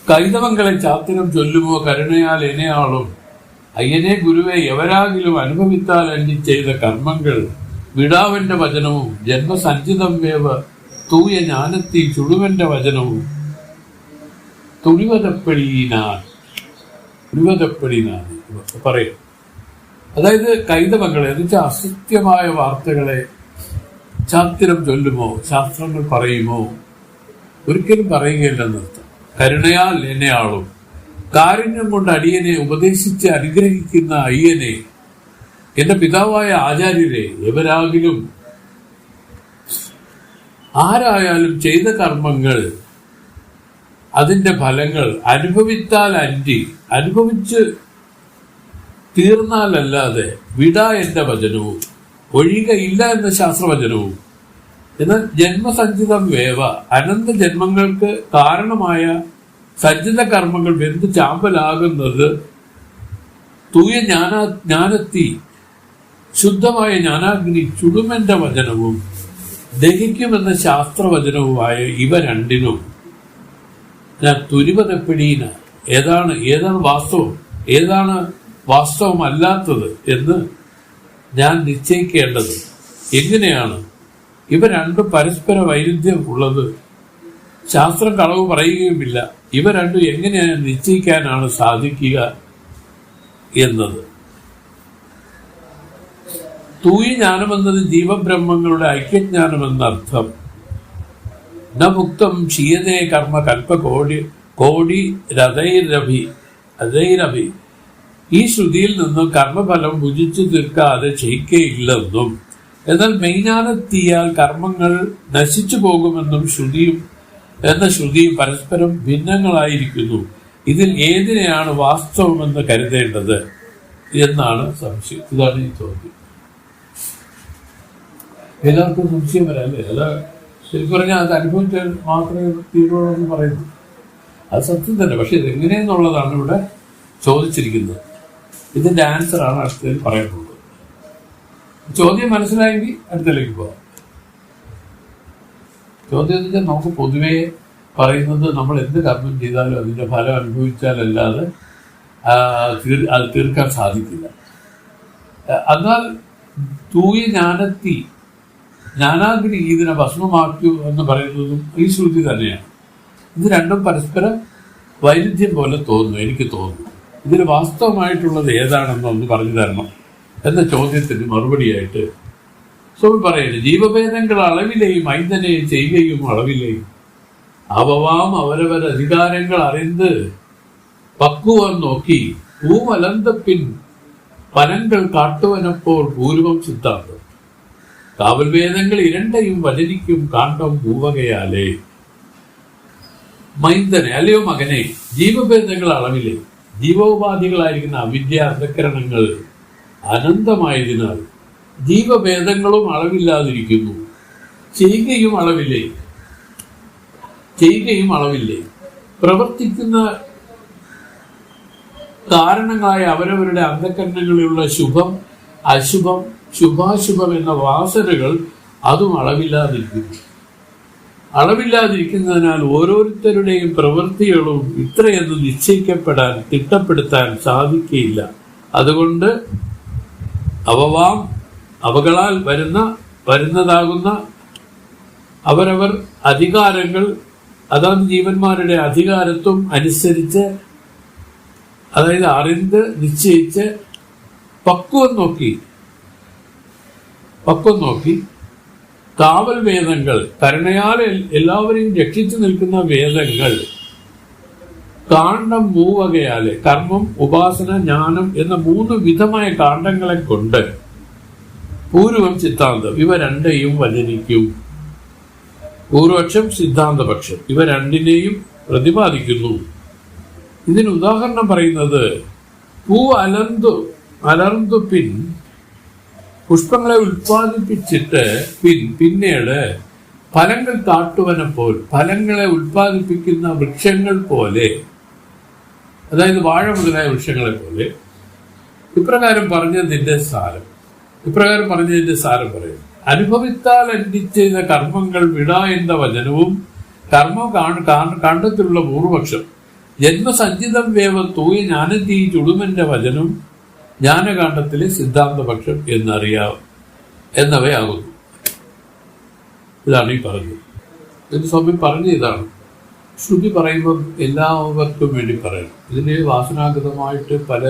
കൈതവങ്ങളെ ചാത്തിനം ചൊല്ലുമോ കരുണയാൽ എന്നെയാളും അയ്യനെ ഗുരുവെ എവരാകിലും അനുഭവിത്താൽ അന്നി ചെയ്ത കർമ്മങ്ങൾ വിടാവന്റെ വചനവും ജന്മസഞ്ചിതം വേവ തൂയ ജ്ഞാനത്തി ചുടുവന്റെ വചനവും തുളിവതപ്പെടീനാൻ പറയും. അതായത് കൈതവങ്ങളെ എന്ന് വെച്ചാൽ അസത്യമായ വാർത്തകളെ ചാത്തിരം ചൊല്ലുമോ, ശാസ്ത്രങ്ങൾ പറയുമോ, ഒരിക്കലും പറയുകയില്ലെന്നർത്ഥം. കരുണയാൽ എന്നെയാളും കാരുണ്യം കൊണ്ട് അടിയനെ ഉപദേശിച്ച് അനുഗ്രഹിക്കുന്ന അയ്യനെ, എന്റെ പിതാവായ ആചാര്യരെ, എവരാകിലും ആരായാലും ചെയ്ത കർമ്മങ്ങൾ അതിന്റെ ഫലങ്ങൾ അനുഭവിച്ചാൽ അനുഭവിച്ച് തീർന്നാലല്ലാതെ വിടാ എന്റെ വചനവും ഒഴികയില്ല എന്ന ശാസ്ത്രവചനവും, എന്നാൽ ജന്മസഞ്ചിതം വേവ അനന്ത ജന്മങ്ങൾക്ക് കാരണമായ സഞ്ചിത കർമ്മങ്ങൾ വെന്ത് ചാമ്പലാകുന്നത് തൂയ ജ്ഞാനത്തി ശുദ്ധമായ ജ്ഞാനാഗ്നി ചുടുമെന്റെ വചനവും ദഹിക്കുമെന്ന ശാസ്ത്രവചനവുമായ ഇവ രണ്ടിനും ഞാൻ തുരിവതപ്പെടീന ഏതാണ് വാസ്തവം, ഏതാണ് വാസ്തവമല്ലാത്തത് എന്ന് ഞാൻ നിശ്ചയിക്കേണ്ടത് എങ്ങനെയാണ്? ഇവ രണ്ടും പരസ്പര വൈരുദ്ധ്യം ഉള്ളത്, ശാസ്ത്രം കളവ് പറയുകയുമില്ല. ഇവ രണ്ടും എങ്ങനെയാണ് നിശ്ചയിക്കാനാണ് സാധിക്കുക എന്നത്. തൂയ ജ്ഞാനമെന്നത് ജീവബ്രഹ്മങ്ങളുടെ ഐക്യജ്ഞാനമെന്നർത്ഥം. ന മുക്തം ക്ഷീയതേ കർമ്മ കൽപ്പകോടി രഥൈരഭി. ഈ ശ്രുതിയിൽ നിന്നും കർമ്മഫലം ഭുജിച്ചു തീർക്കാതെ ക്ഷയിക്കയില്ലെന്നും എന്നാൽ മെയ്ஞானത്തിയാൽ കർമ്മങ്ങൾ നശിച്ചു പോകുമെന്നും ശ്രുതിയും പരസ്പരം ഭിന്നങ്ങളായിരിക്കുന്നു. ഇതിൽ ഏതിനെയാണ് വാസ്തവമെന്ന് കരുതേണ്ടത് എന്നാണ് സംശയം. ഇതാണ് ഈ ചോദ്യം. എല്ലാവർക്കും സംശയം വരാല്ലേ? അല്ല, ശരിക്കും പറഞ്ഞാൽ അത് അനുഭവിച്ചാൽ മാത്രമേ തീരുള്ളൂ എന്ന് പറയുന്നു. അത് സത്യം തന്നെ. പക്ഷെ ഇതെങ്ങനെയെന്നുള്ളതാണ് ഇവിടെ ചോദിച്ചിരിക്കുന്നത്. ഇതിന്റെ ആൻസറാണ് അടുത്തതിൽ പറയാനുള്ളത്. ചോദ്യം മനസ്സിലായെങ്കിൽ അടുത്തതിലേക്ക് പോകാം. ചോദ്യം എന്ന് വെച്ചാൽ നമുക്ക് പൊതുവേ പറയുന്നത് നമ്മൾ എന്ത് കർമ്മം ചെയ്താലും അതിന്റെ ഫലം അനുഭവിച്ചാലല്ലാതെ അത് തീർക്കാൻ സാധിക്കില്ല. എന്നാൽ തൂയ ജ്ഞാനാഗ്നി ഇതിനെ ഭസ്മമാക്കൂ എന്ന് പറയുന്നതും ഈ ശ്രുതി തന്നെയാണ്. ഇത് രണ്ടും പരസ്പര വൈരുദ്ധ്യം പോലെ തോന്നുന്നു, എനിക്ക് തോന്നുന്നു. ഇതിൽ വാസ്തവമായിട്ടുള്ളത് ഏതാണെന്നൊന്ന് പറഞ്ഞു തരണം എന്ന ചോദ്യത്തിന് മറുപടിയായിട്ട് സ്വാമി പറയുന്നത്, ജീവഭേദങ്ങൾ അളവിലെയും ഐന്ദനെയും ചെയ്യുകയും അളവിലെയും അവവാം അവരവരധികാരങ്ങൾ അറിந்து പക്വം നോക്കി പൂമലന്തപ്പിൻ പനങ്ങൾ കാട്ടുവനപ്പോൾ പൂർവം സിദ്ധാന്തം. കാവൽ വേദങ്ങൾ ഇരണ്ടയും വചനിക്കും കാണ്ഡം പൂവകയാലേ. മൈന്ദനെ അല്ലയോ മകനെ, ജീവഭേദങ്ങൾ അളവിലെ ജീവോപാധികളായിരിക്കുന്ന അവിദ്യ അന്ധകരണങ്ങൾ അനന്തമായതിനാൽ ജീവഭേദങ്ങളും അളവില്ലാതിരിക്കുന്നു. ചെയ്യുകയും അളവില്ലേ. പ്രവർത്തിക്കുന്ന കാരണങ്ങളായ അവരവരുടെ അന്ധകരണങ്ങളിലുള്ള ശുഭം അശുഭം ശുഭാശുഭം എന്ന വാസനകൾ അതും അളവില്ലാതിരിക്കുന്നതിനാൽ ഓരോരുത്തരുടെയും പ്രവൃത്തികളും ഇത്രയെന്ന് തിട്ടപ്പെടുത്താൻ സാധിക്കുകയില്ല. അതുകൊണ്ട് അവകളാൽ വരുന്നതാകുന്ന അവരവർ അധികാരങ്ങൾ, അതാത് ജീവന്മാരുടെ അധികാരത്വം അനുസരിച്ച്, അതായത് അറിந்து നിശ്ചയിച്ച് പക്വം നോക്കി കാവൽ വേദങ്ങൾ, കരുണയാൽ എല്ലാവരെയും രക്ഷിച്ചു നിൽക്കുന്ന വേദങ്ങൾ, കാണ്ഡം മൂവകയാല് കർമ്മം ഉപാസന ജ്ഞാനം എന്ന 3 വിധമായ കാണ്ഡങ്ങളെ കൊണ്ട് പൂർവം സിദ്ധാന്തം ഇവ രണ്ടെയും വചനിക്കും. പൂർവപക്ഷം സിദ്ധാന്തപക്ഷം ഇവ രണ്ടിനെയും പ്രതിപാദിക്കുന്നു. ഇതിന് ഉദാഹരണം പറയുന്നത്, പൂ അലർന്നു പുഷ്പങ്ങളെ ഉൽപ്പാദിപ്പിച്ചിട്ട് പിന്നീട് ഫലങ്ങൾ കാട്ടുവനപ്പോൾ ഫലങ്ങളെ ഉൽപ്പാദിപ്പിക്കുന്ന വൃക്ഷങ്ങൾ പോലെ, അതായത് വാഴ മുതലായ വൃക്ഷങ്ങളെ പോലെ ഇപ്രകാരം പറഞ്ഞതിന്റെ സാരം പറയും. അനുഭവിത്താൽ ചെയ്ത കർമ്മങ്ങൾ വിടാ എന്ന വചനവും കർമ്മ കാണ്ഡത്തിലുള്ള പൂർവപക്ഷം ജന്മസഞ്ചിതം വേവ തൂയ ജ്ഞാനത്തീ ചുടുമന്റെ വചനം ജ്ഞാനകാണ്ഡത്തിലെ സിദ്ധാന്തപക്ഷം എന്നവയാകുന്നു. ഇതാണ് ഈ പറഞ്ഞത്. ഇതിന് സ്വാമി പറഞ്ഞ ഇതാണ്. ശ്രുതി പറയുമ്പോൾ എല്ലാവർക്കും വേണ്ടി പറയണം. ഇതിന് വാസനാഗതമായിട്ട് പല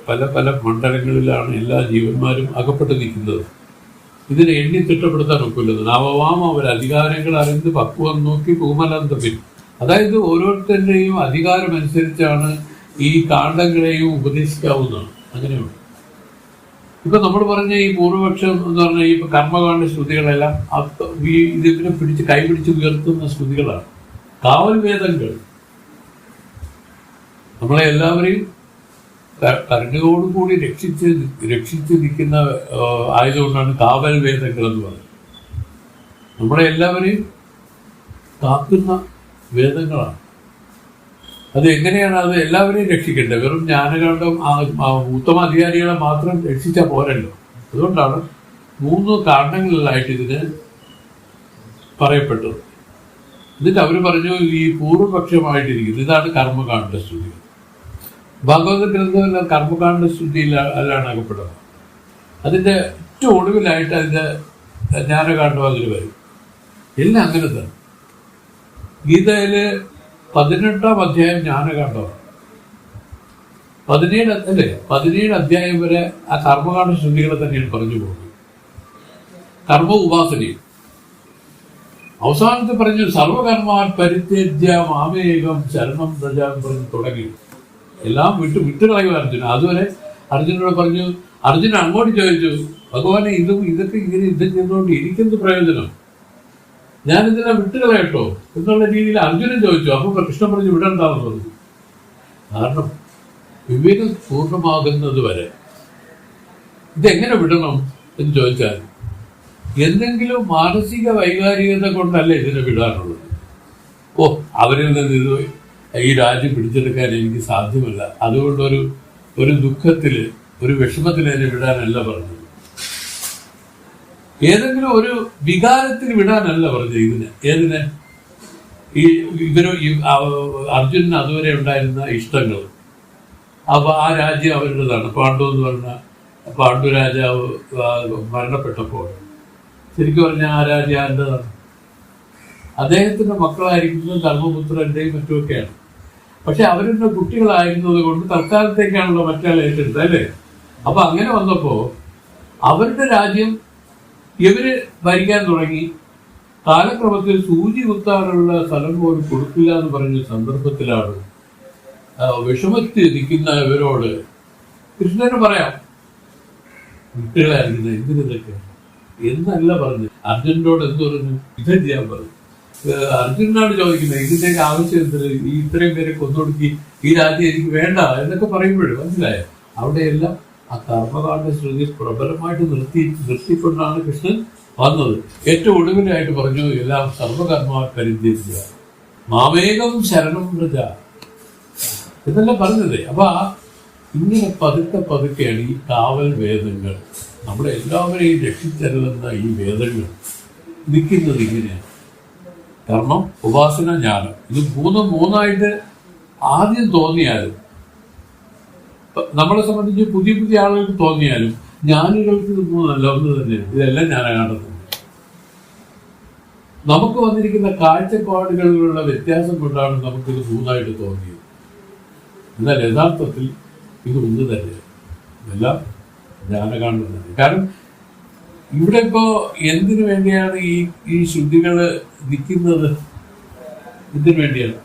പല പല മണ്ഡലങ്ങളിലാണ് എല്ലാ ജീവന്മാരും അകപ്പെട്ട് നിൽക്കുന്നത്. ഇതിനെ എണ്ണി തിട്ടപ്പെടുത്താൻ ഒക്കില്ലത്. നവവാമ അവർ അധികാരങ്ങൾ അറിഞ്ഞ് പക്വം നോക്കി പൂമലന്തപിൻ. അതായത് ഓരോരുത്തരുടെയും അധികാരമനുസരിച്ചാണ് ഈ കാണ്ഡങ്ങളെയും ഉപദേശിക്കാവുന്നതാണ്. അങ്ങനെയുണ്ട്. ഇപ്പൊ നമ്മൾ പറഞ്ഞ ഈ പൂർവപക്ഷം എന്ന് പറഞ്ഞാൽ ഈ കർമ്മകാണ്ഡ ശ്രുതികളെല്ലാം ഇതിനെ കൈപിടിച്ച് ഉയർത്തുന്ന ശ്രുതികളാണ്. കാവൽ വേദങ്ങൾ നമ്മളെ എല്ലാവരെയും കരുണയോടുകൂടി രക്ഷിച്ച് നിൽക്കുന്ന ആയതുകൊണ്ടാണ് കാവൽ വേദങ്ങൾ എന്ന് പറയുന്നത്. നമ്മളെ എല്ലാവരെയും കാക്കുന്ന വേദങ്ങളാണ്. അത് എങ്ങനെയാണ് അത് എല്ലാവരെയും രക്ഷിക്കേണ്ടത്? വെറും ജ്ഞാനകാണ്ഡം ഉത്തമ അധികാരികളെ മാത്രം രക്ഷിച്ചാൽ പോരല്ലോ. അതുകൊണ്ടാണ് 3 കാണ്ഡങ്ങളിലായിട്ട് ഇതിന് പറയപ്പെട്ടത്. എന്നിട്ട് അവർ പറഞ്ഞു ഈ പൂർവപക്ഷമായിട്ടിരിക്കുന്നത് ഇതാണ് കർമ്മകാണ്ഡ സ്തുതി. ഭഗവത് ഗ്രന്ഥമെല്ലാം കർമ്മകാണ്ഡ സ്തുതിയിലാണ് അകപ്പെടുന്നത്. അതിൻ്റെ ഏറ്റവും ഒടുവിലായിട്ട് അതിൻ്റെ ജ്ഞാനകാണ്ഡം അതിൽ വരും. എല്ലാം അങ്ങനെ തന്നെ. ഗീതയില് 18-ാം അധ്യായം ജ്ഞാനകാണ്ഡമാണ്. 17 അധ്യായം വരെ ആ കർമ്മകാണ്ഡ ശ്രുതികളെ തന്നെയാണ് പറഞ്ഞു പോകുന്നത്. കർമ്മ ഉപാസനയും അവസാനത്തെ പറഞ്ഞു സർവകർമാൻ പരിത്യജ്യ മാമേകം ശരണം പ്രജ പറഞ്ഞു തുടങ്ങി. എല്ലാം വിട്ടുകളയുക അർജുന. അതുവരെ അർജുനോട് പറഞ്ഞു. അർജുനൻ അങ്ങോട്ട് ചോദിച്ചു, ഭഗവാനെ ഇതൊക്കെ ഇങ്ങനെ യുദ്ധം ചെയ്തുകൊണ്ട് എനിക്കെന്ത് പ്രയോജനം? ഞാനിതിനെ വിട്ടുകളയട്ടോ എന്നുള്ള രീതിയിൽ അർജുനൻ ചോദിച്ചു. അപ്പൊ കൃഷ്ണൻ പറഞ്ഞു വിടണ്ടാന്ന് പറഞ്ഞു. കാരണം വിവേകം പൂർണ്ണമാകുന്നത് വരെ ഇതെങ്ങനെ വിടണം എന്ന് ചോദിച്ചാൽ എന്തെങ്കിലും മാനസിക വൈകാരികത കൊണ്ടല്ല ഇതിനെ വിടാനുള്ളത്. അവരിൽ നിന്ന് ഇത് ഈ രാജ്യം പിടിച്ചെടുക്കാൻ എനിക്ക് സാധ്യമല്ല, അതുകൊണ്ടൊരു ദുഃഖത്തിൽ ഒരു വിഷമത്തിൽ അതിനെ വിടാനല്ല പറഞ്ഞത്. ഏതെങ്കിലും ഒരു വികാരത്തിൽ വിടാനല്ല പറഞ്ഞത്. ഏതിനെ അർജുനന് അതുവരെ ഉണ്ടായിരുന്ന ഇഷ്ടങ്ങൾ. അപ്പൊ ആ രാജ്യം അവരുടേതാണ്. പാണ്ഡു എന്ന് പറഞ്ഞ പാണ്ഡു രാജാവ് മരണപ്പെട്ടപ്പോൾ ശരിക്കും പറഞ്ഞാൽ ആ രാജ്യം ആരുടേതാണ്? അദ്ദേഹത്തിന്റെ മക്കളായിരിക്കുന്നത് ധർമ്മപുത്രന്റെയും മറ്റുമൊക്കെയാണ്. പക്ഷെ അവരുടെ കുട്ടികളായിരുന്നത് കൊണ്ട് തൽക്കാലത്തേക്കാണല്ലോ മറ്റാൾ ഏറ്റെടുത്തത്, അല്ലേ? അപ്പൊ അങ്ങനെ വന്നപ്പോ അവരുടെ രാജ്യം ഇവര് ഭരിക്കാൻ തുടങ്ങി. കാലക്രമത്തിൽ സൂചി കുത്താനുള്ള സ്ഥലം പോലും കൊടുക്കില്ല എന്ന് പറഞ്ഞ സന്ദർഭത്തിലാണ് വിഷമത്തിൽ നിൽക്കുന്ന ഇവരോട് കൃഷ്ണന് പറയാം, കുട്ടികളായിരിക്കുന്നത് എന്തിനൊക്കെ എന്നല്ല പറഞ്ഞു. അർജുനോട് എന്ത് പറഞ്ഞു? യുദ്ധം ചെയ്യാൻ പറഞ്ഞു. അർജുനനാണ് ചോദിക്കുന്നത്, ഇതിന്റെയൊക്കെ ആവശ്യം എന്തിന്? ഈ ഇത്രയും പേരെ കൊന്നൊടുക്കി ഈ രാജ്യം എനിക്ക് വേണ്ട എന്നൊക്കെ പറയുമ്പോഴും മനസ്സിലായോ? അവിടെയെല്ലാം ആ കർമ്മകാണ്ഡ ശ്രുതി പ്രബലമായിട്ട് നിർത്തിക്കൊണ്ടാണ് കൃഷ്ണൻ വന്നത്. ഏറ്റവും ഒടുവിലായിട്ട് പറഞ്ഞു, എല്ലാം സർവകർമ്മ പരിത്യജ്യ മാമേകം ശരണം പ്രജ എന്നെല്ലാം പറഞ്ഞത്. അപ്പൊ ഇങ്ങനെ പതുക്കെയാണ് ഈ കാവൽ വേദങ്ങൾ, നമ്മളെ എല്ലാവരെയും രക്ഷിച്ചരുളുന്ന ഈ വേദങ്ങൾ നിൽക്കുന്നത് ഇങ്ങനെയാണ്. കർമ്മം, ഉപാസന, ജ്ഞാനം. ഇത് മൂന്നായിട്ട് ആദ്യം തോന്നിയാലും, നമ്മളെ സംബന്ധിച്ച് പുതിയ ആളുകൾക്ക് തോന്നിയാലും ജ്ഞാനികൾക്ക് ഇത് മൂന്നല്ല, ഒന്ന് തന്നെയാണ്. ഇതെല്ലാം ജ്ഞാനകാണ്ഡത്തിൽ നമുക്ക് വന്നിരിക്കുന്ന കാഴ്ചപ്പാടുകളിലുള്ള വ്യത്യാസം കൊണ്ടാണ് നമുക്കിത് മൂന്നായിട്ട് തോന്നിയത്. എന്നാൽ യഥാർത്ഥത്തിൽ ഇത് ഒന്ന് തന്നെയാണ്. ഇതെല്ലാം ജ്ഞാനകാണ്ഡം തന്നെ. കാരണം ഇവിടെ ഇപ്പോ എന്തിനു വേണ്ടിയാണ് ഈ ശ്രുതികള് നിൽക്കുന്നത്? ഇതിനു വേണ്ടിയാണ്.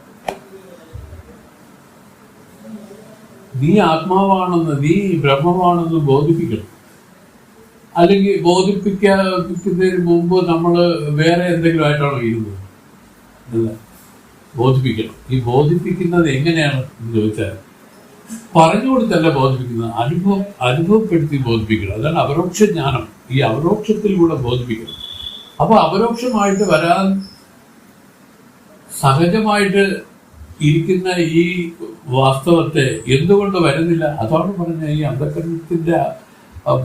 നീ ആത്മാവാണെന്ന്, നീ ബ്രഹ്മമാണെന്ന് ബോധിപ്പിക്കണം. അല്ലെങ്കിൽ ബോധിപ്പിക്കുന്നതിന് മുമ്പ് നമ്മൾ വേറെ എന്തെങ്കിലും ആയിട്ടാണോ ഇരുന്നത്? അല്ല, ബോധിപ്പിക്കണം. ഈ ബോധിപ്പിക്കുന്നത് എങ്ങനെയാണ് എന്ന് ചോദിച്ചാൽ പറഞ്ഞു കൊടുത്തല്ല ബോധിപ്പിക്കുന്നത്, അനുഭവപ്പെടുത്തി ബോധിപ്പിക്കണം. അതാണ് അപരോക്ഷ ജ്ഞാനം. ഈ അപരോക്ഷത്തിലൂടെ ബോധിപ്പിക്കണം. അപ്പൊ അപരോക്ഷമായിട്ട് വരാൻ സഹജമായിട്ട് ഇരിക്കുന്ന ഈ വാസ്തവത്തെ എന്തുകൊണ്ട് വരുന്നില്ല? അതാണ് പറഞ്ഞ ഈ അന്ധകരണത്തിന്റെ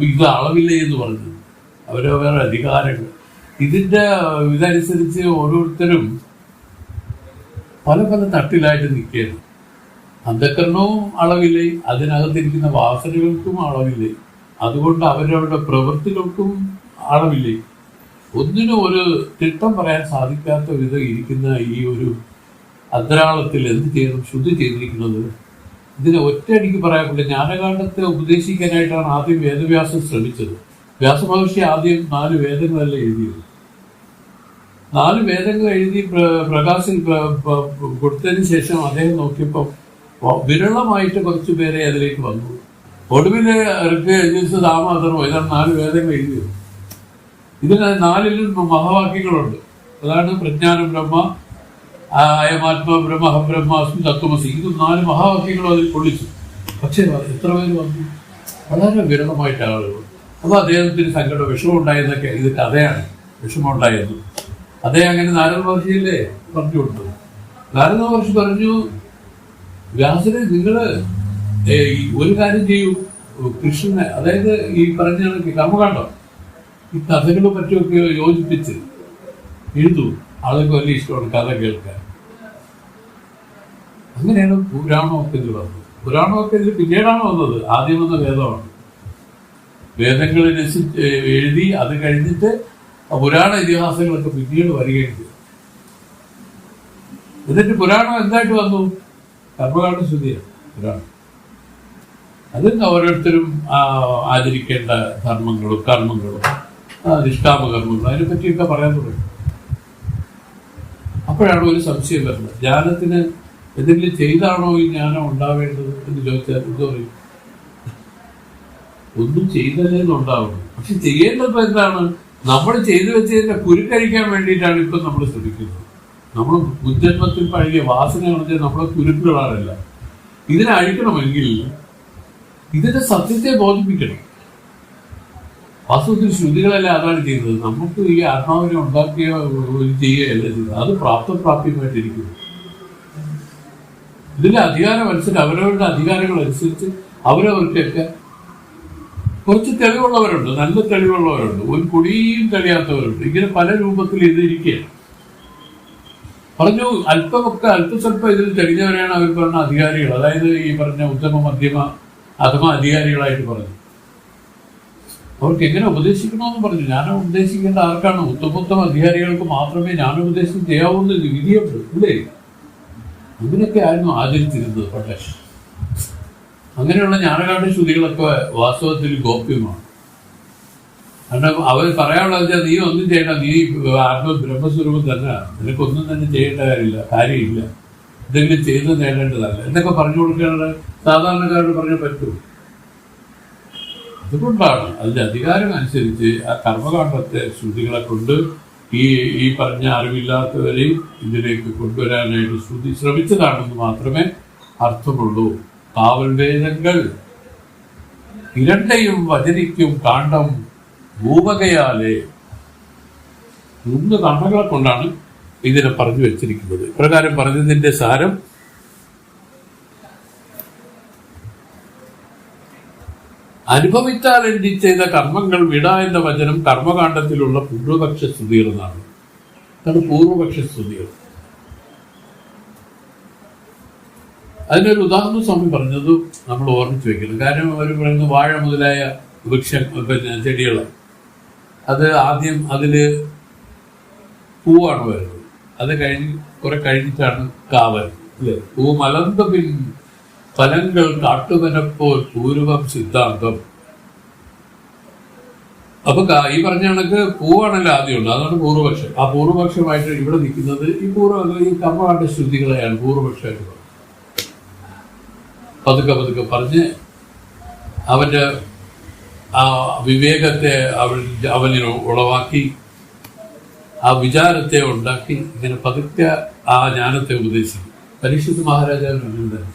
ഇത് അളവില്ല എന്ന് പറഞ്ഞത്. അവരവരുടെ അധികാരങ്ങൾ ഇതിന്റെ ഇതനുസരിച്ച് ഓരോരുത്തരും പല തട്ടിലായിട്ട് നിൽക്കുകയാണ്. അന്ധകരണവും അളവില്ലേ, അതിനകത്തിരിക്കുന്ന വാസനകൾക്കും അളവില്ലേ, അതുകൊണ്ട് അവരവരുടെ പ്രവൃത്തികൾക്കും അളവില്ലേ. ഒന്നിനും ഒരു തിട്ടം പറയാൻ സാധിക്കാത്ത വിധം ഇരിക്കുന്ന ഈ ഒരു അന്തരാളത്തിൽ എന്ത് ചെയ്യണം? ശുദ്ധി ചെയ്തിരിക്കുന്നത്. ഇതിനെ ഒറ്റയടിക്ക് പറയാൻ പറ്റില്ല. ജ്ഞാനകാണ്ഡത്തെ ഉപദേശിക്കാനായിട്ടാണ് ആദ്യം വേദവ്യാസം ശ്രമിച്ചത്. വ്യാസമഹർഷി ആദ്യം 4 വേദങ്ങളല്ല എഴുതിയത്. 4 വേദങ്ങൾ എഴുതി പ്രകാശിൽ കൊടുത്തതിന് ശേഷം അദ്ദേഹം നോക്കിയപ്പോൾ വിരളമായിട്ട് കുറച്ചു പേരെ അതിലേക്ക് വന്നു. ഒടുവില് ദാമോദർവോ ഇതാണ് 4 വേദങ്ങൾ എഴുതിയത്. ഇതിന് 4ലും മഹാവാക്യങ്ങളുണ്ട്. അതാണ് പ്രജ്ഞാനം ബ്രഹ്മ, അയമാത്മാ ബ്രഹ്മ, അഹം ബ്രഹ്മാസ്മി തത്വമസി. ഇത് 4 മഹാവാക്യങ്ങളും അതിൽ കൊള്ളിച്ചു. പക്ഷേ എത്ര പേര് വന്നു? വളരെ വിരളമായിട്ട് ആളുകൾ. അപ്പോൾ അദ്ദേഹത്തിന് സങ്കടം, വിഷമം ഉണ്ടായതൊക്കെ ഇത് കഥയാണ്. വിഷമം ഉണ്ടായിരുന്നു. അദ്ദേഹം അങ്ങനെ നാരദ മഹർഷിയല്ലേ പറഞ്ഞു കൊടുത്തത്. നാരദ മഹർഷി പറഞ്ഞു, വ്യാസനെ നിങ്ങള് ഒരു കാര്യം ചെയ്യൂ, കൃഷ്ണനെ, അതായത് ഈ പറഞ്ഞ കർമ്മകാണ്ഡം, ഈ കഥകളും മറ്റുമൊക്കെ യോജിപ്പിച്ച് എഴുതൂ. ആളുകൾക്ക് വലിയ ഇഷ്ടമാണ് കഥ കേൾക്കാൻ. അങ്ങനെയാണ് പുരാണമൊക്കെ ഇതിൽ വന്നത്. പുരാണമൊക്കെ ഇതിൽ പിന്നീടാണ് വന്നത്. ആദ്യം വന്ന വേദമാണ്. വേദങ്ങൾ എഴുതി അത് കഴിഞ്ഞിട്ട് പുരാണ ഇതിഹാസങ്ങളൊക്കെ പിന്നീട് വരികയും ചെയ്തു. എന്നിട്ട് പുരാണം എന്തായിട്ട് വന്നു? കർമ്മകാണ്ഡ ശുദ്ധിയാണ് പുരാണം. അതിൽ ഓരോരുത്തരും ആചരിക്കേണ്ട ധർമ്മങ്ങളും കർമ്മങ്ങളും നിഷ്കാമകർമ്മങ്ങളും അതിനെപ്പറ്റിയൊക്കെ പറയാൻ തുടങ്ങി. അപ്പോഴാണ് ഒരു സംശയം വരുന്നത്. ജ്ഞാനത്തിന് എന്തെങ്കിലും ചെയ്താണോ ഈ ജ്ഞാനം ഉണ്ടാവേണ്ടത് എന്ന് ചോദിച്ചാൽ എന്ത് പറയും? ഒന്നും ചെയ്തല്ലേന്നുണ്ടാവുന്നു. പക്ഷെ ചെയ്യേണ്ടത് എന്താണ്? നമ്മൾ ചെയ്തു വെച്ചതിന്റെ കുരുക്കഴിക്കാൻ വേണ്ടിയിട്ടാണ് ഇപ്പം നമ്മൾ ശ്രമിക്കുന്നത്. നമ്മൾ മുൻജന്മത്തിൽ പഴകിയ വാസന പറഞ്ഞാൽ നമ്മളെ കുരുക്കുകളാണല്ല. ഇതിനെ അഴിക്കണമെങ്കിൽ ഇതിന്റെ സത്യത്തെ ബോധിപ്പിക്കണം. വാസ്തവത്തിൽ ശ്രുതികളല്ല അതാണ് ചെയ്യുന്നത്. നമുക്ക് ഈ ആത്മാവിനെ ഉണ്ടാക്കിയ ചെയ്യുകയല്ല ചെയ്യുന്നത്. അത് പ്രാപ്തപ്രാപ്യമായിട്ടിരിക്കുന്നു. ഇതിന്റെ അധികാരം അനുസരിച്ച് അവരവരുടെ അധികാരങ്ങൾ അനുസരിച്ച് അവരവർക്കൊക്കെ കുറച്ച് തെളിവുള്ളവരുണ്ട്, നല്ല തെളിവുള്ളവരുണ്ട്, ഒരു പൊടിയും തെളിയാത്തവരുണ്ട്. ഇങ്ങനെ പല രൂപത്തിൽ ഇതിരിക്കുകയാണ്. പറഞ്ഞു അല്പസ്വല്പം ഇതിൽ തെളിഞ്ഞവരെയാണ് അവർ പറഞ്ഞ അധികാരികൾ. അതായത് ഈ പറഞ്ഞ ഉത്തമ മധ്യമ അഥവാ അധികാരികളായിട്ട് പറഞ്ഞു. അവർക്ക് എങ്ങനെ ഉപദേശിക്കണമെന്ന് പറഞ്ഞു. ജ്ഞാനം ഉപദേശിക്കേണ്ട ആർക്കാണ്? ഉത്തമോത്തമ അധികാരികൾക്ക് മാത്രമേ ജ്ഞാനോപദേശം ചെയ്യാവുന്ന വിധിയുണ്ട്, ഇല്ലേ? അങ്ങനെയൊക്കെ ആയിരുന്നു ആചരിച്ചിരുന്നത് പണ്ടേ. അങ്ങനെയുള്ള ജ്ഞാനകാണ്ഡ ശ്രുതികളൊക്കെ വാസ്തവത്തിൽ ഗോപ്യമാണ്. കാരണം അവർ പറയാനുള്ളത് വെച്ചാൽ നീ ഒന്നും ചെയ്യണ്ട, നീ ബ്രഹ്മസ്വരൂപം തന്നെയാണ്, നിനക്കൊന്നും തന്നെ ചെയ്യേണ്ട കാര്യമില്ല, എന്തെങ്കിലും ചെയ്ത് നേടേണ്ടതല്ല എന്നൊക്കെ പറഞ്ഞു കൊടുക്കാനുള്ള സാധാരണക്കാരോട് പറഞ്ഞാൽ പറ്റും. അതുകൊണ്ടാണ് അതിന്റെ അധികാരം അനുസരിച്ച് ആ കർമ്മകാണ്ഡത്തെ ശ്രുതികളെ കൊണ്ട് ഈ പറഞ്ഞ അറിവില്ലാത്തവരെയും ഇതിലേക്ക് കൊണ്ടുവരാനായിട്ട് ശ്രുതി ശ്രമിച്ചതാണെന്ന് മാത്രമേ അർത്ഥമുള്ളൂ. കാവൽ വേദങ്ങൾ ഇരണ്ടയും വചനിക്കും കാണ്ഡം ഭൂപകയാലേ 3 കാണ്ഡങ്ങളെ കൊണ്ടാണ് ഇതിനെ പറഞ്ഞു വെച്ചിരിക്കുന്നത്. ഇപ്രകാരം പറഞ്ഞതിന്റെ സാരം അനുഭവിച്ചാൽ എന്തി ചെയ്ത കർമ്മങ്ങൾ വിട എന്ന വചനം കർമ്മകാണ്ഡത്തിലുള്ള പൂർവപക്ഷ സ്തുതികൾ എന്നാണ്. അതാണ് പൂർവപക്ഷ സ്തുതികൾ. അതിനൊരു ഉദാഹരണ സ്വാമി പറഞ്ഞത് നമ്മൾ ഓർമ്മിച്ച് വെക്കണം. കാരണം അവർ പറയുന്നത് വാഴ മുതലായ ചെടികൾ, അത് ആദ്യം അതില് പൂവാണ് വരുന്നത്. അത് കുറെ കഴിഞ്ഞിട്ടാണ് കാവൽ, അല്ലേ? പൂ മലർന്ന പിൻ ഫലങ്ങൾ കാട്ടുവനപ്പോൾ പൂർവം സിദ്ധാന്തം. അപ്പൊ ഈ പറഞ്ഞ കണക്ക് പൂവാണല്ലോ ആദ്യം ഉണ്ട്, അതാണ് പൂർവപക്ഷം. ആ പൂർവപക്ഷമായിട്ട് ഇവിടെ നിൽക്കുന്നത് ഈ കർമ്മകാണ്ഡ ശ്രുതികളെയാണ് പൂർവപക്ഷമായിട്ട് പറഞ്ഞത്. പതുക്കെ പറഞ്ഞ് അവന്റെ ആ വിവേകത്തെ അവനിൽ ഉളവാക്കി, ആ വിചാരത്തെ ഉണ്ടാക്കി, ഇങ്ങനെ പതുക്കെ ആ ജ്ഞാനത്തെ ഉപദേശിക്കും. പരീക്ഷിത് മഹാരാജാവിന് അങ്ങനെ തന്നെ.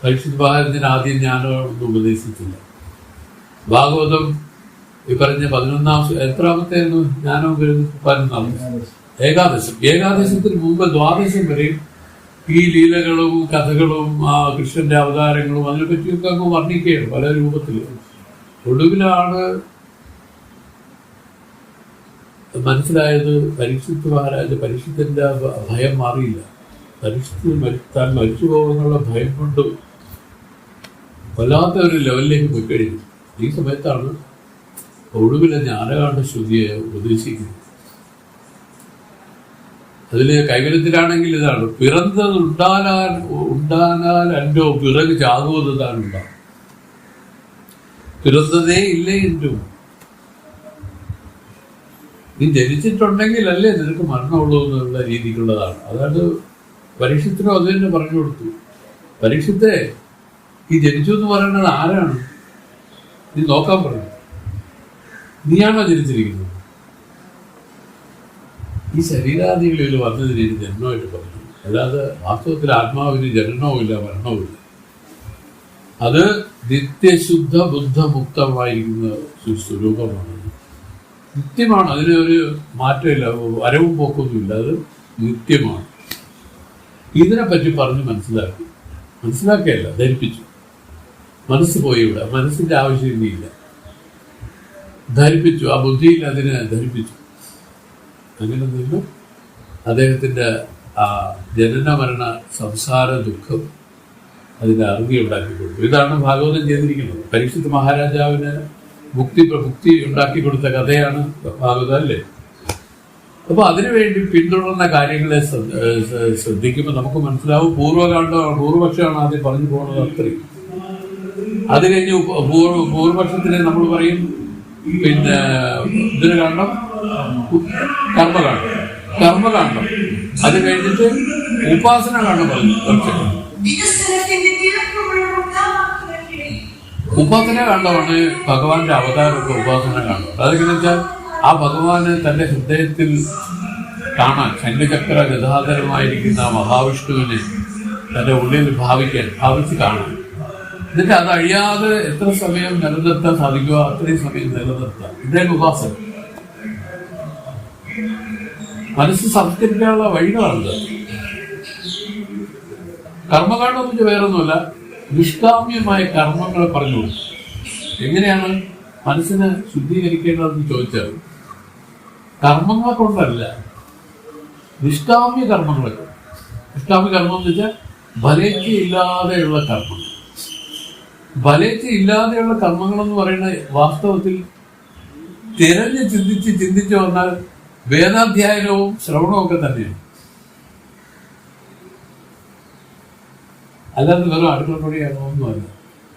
പരീക്ഷിത് മഹാരാജന് ആദ്യം ജ്ഞാനമൊന്നും ഉപദേശിച്ചില്ല. ഭാഗവതം ഈ പറഞ്ഞ 11 എത്രാമത്തെയായിരുന്നു ജ്ഞാനം വരുന്നത്? 11. ഏകാദശത്തിന് മുമ്പ് ദ്വാദശം വരെയും ഈ ലീലകളും കഥകളും ആ കൃഷ്ണന്റെ അവതാരങ്ങളും അതിനെ പറ്റിയൊക്കെ അങ്ങ് വർണ്ണിക്കുകയാണ് പല രൂപത്തിൽ. ഒടുവിലാണ് മനസ്സിലായത് പരീക്ഷിത് മഹാരാജ, പരീക്ഷിത്തിന്റെ ഭയം മാറിയില്ല. താൻ മരിച്ചു പോകുന്നുള്ള ഭയം കൊണ്ട് വല്ലാത്ത ഒരു ലെവലിലേക്ക് പോയി കഴിഞ്ഞു. ഈ സമയത്താണ് ഒടുവിലെ ജ്ഞാനകാണ്ഡ ശ്രുതിയെ ഉപദേശിക്കുന്നത്. അതില് കൈവലത്തിലാണെങ്കിൽ ഇതാണ്: പിറന്നത് ഉണ്ടാനാൽ അല്ലോ പിറകു ചാകുന്നത് താനുണ്ടാവും, പിറന്നതേ ഇല്ലേ എന്നും. നീ ജനിച്ചിട്ടുണ്ടെങ്കിൽ അല്ലേ നിനക്ക് മരണമുള്ളൂ എന്നുള്ള രീതിക്കുള്ളതാണ്. അതായത് പരീക്ഷത്തിനും അത് തന്നെ പറഞ്ഞു കൊടുത്തു. പരീക്ഷത്തെ ഈ ജനിച്ചു എന്ന് പറയുന്നത് ആരാണ്? നീ നോക്കാൻ പറഞ്ഞു. നീയാണോ ജനിച്ചിരിക്കുന്നത്? ഈ ശരീരാദികളിൽ വന്നതിന് ജന്മമായിട്ട് പറഞ്ഞു. അല്ലാതെ വാസ്തവത്തിൽ ആത്മാവിന് ജനനവും ഇല്ല മരണവും ഇല്ല. അത് നിത്യശുദ്ധ ബുദ്ധമുക്തമായിരിക്കുന്ന സ്വരൂപമാണ്. നിത്യമാണ്. അതിന് ഒരു മാറ്റമില്ല, വരവും പോക്കൊന്നുമില്ല. അത് നിത്യമാണ്. ഇതിനെപ്പറ്റി പറഞ്ഞ് മനസ്സിലാക്കിയല്ല, ധരിപ്പിച്ചു. മനസ്സ് പോയി ഇവിടെ, മനസ്സിന്റെ ആവശ്യമില്ല, ധരിപ്പിച്ചു. ആ ബുദ്ധിയിൽ അതിനെ ധരിപ്പിച്ചു. അങ്ങനെ നിന്ന് അദ്ദേഹത്തിന്റെ ആ ജനന മരണ സംസാര ദുഃഖം അതിന്റെ അറിവ് ഉണ്ടാക്കി കൊടുത്തു. ഇതാണ് ഭാഗവതം ചെയ്തിരിക്കുന്നത്. പരീക്ഷിത് മഹാരാജാവിന് മുക്തി ഉണ്ടാക്കി കൊടുത്ത കഥയാണ് ഭാഗവതം, അല്ലേ? അപ്പൊ അതിനുവേണ്ടി പിന്തുടർന്ന കാര്യങ്ങളെ ശ്രദ്ധിക്കുമ്പോൾ നമുക്ക് മനസ്സിലാവും. പൂർവപക്ഷമാണ് ആദ്യം പറഞ്ഞു പോകുന്നത്. അത്രയും അത് കഴിഞ്ഞ് പൂർവപക്ഷത്തിനെ നമ്മൾ പറയും പിന്നെ ഇതിന് കാണ്ഡം, കർമ്മകാണ്ഡം. അത് കഴിഞ്ഞിട്ട് ഉപാസന കാണ്ഡം പറഞ്ഞു. ഉപാസന കാണ്ഡമാണ് ഭഗവാന്റെ അവതാരമൊക്കെ ഉപാസന കാണ്ഡം. അതെങ്ങനെ വെച്ചാൽ ആ ഭഗവാന് തന്റെ ഹൃദയത്തിൽ കാണാൻ, ശംഖചക്ര ഗദാധരമായിരിക്കുന്ന മഹാവിഷ്ണുവിനെ തന്റെ ഉള്ളിൽ ഭാവിച്ച് കാണാൻ. എന്നിട്ട് അത് അഴിയാതെ എത്ര സമയം നിലനിർത്താൻ സാധിക്കുമോ അത്രയും സമയം നിലനിർത്താം. ഇതാണ് ഉപാസന. മനസ്സ് സംസ്കരിക്കാനുള്ള വഴികളാണ്. കർമ്മകാണ്ഡം എന്ന് വെച്ചാൽ വേറൊന്നുമല്ല, നിഷ്കാമ്യമായ കർമ്മങ്ങളെ പറഞ്ഞു. എങ്ങനെയാണ് മനസ്സിനെ ശുദ്ധീകരിക്കേണ്ടതെന്ന് ചോദിച്ചാൽ കർമ്മങ്ങളെ കൊണ്ടല്ല, നിഷ്കാമ്യ കർമ്മങ്ങളൊക്കെ. നിഷ്കാമ്യ കർമ്മം എന്ന് വെച്ചാൽ ഫലേച്ഛ ഇല്ലാതെയുള്ള കർമ്മങ്ങൾ. ഫലേച്ഛ ഇല്ലാതെയുള്ള കർമ്മങ്ങൾ എന്ന് പറയുന്നത് വാസ്തവത്തിൽ തിരഞ്ഞ് ചിന്തിച്ച് വന്നാൽ വേദാധ്യായനവും ശ്രവണവും ഒക്കെ തന്നെയാണ്. അല്ലാതെ വെറും അടുക്കളപ്പടിയാണോ ഒന്നുമല്ല.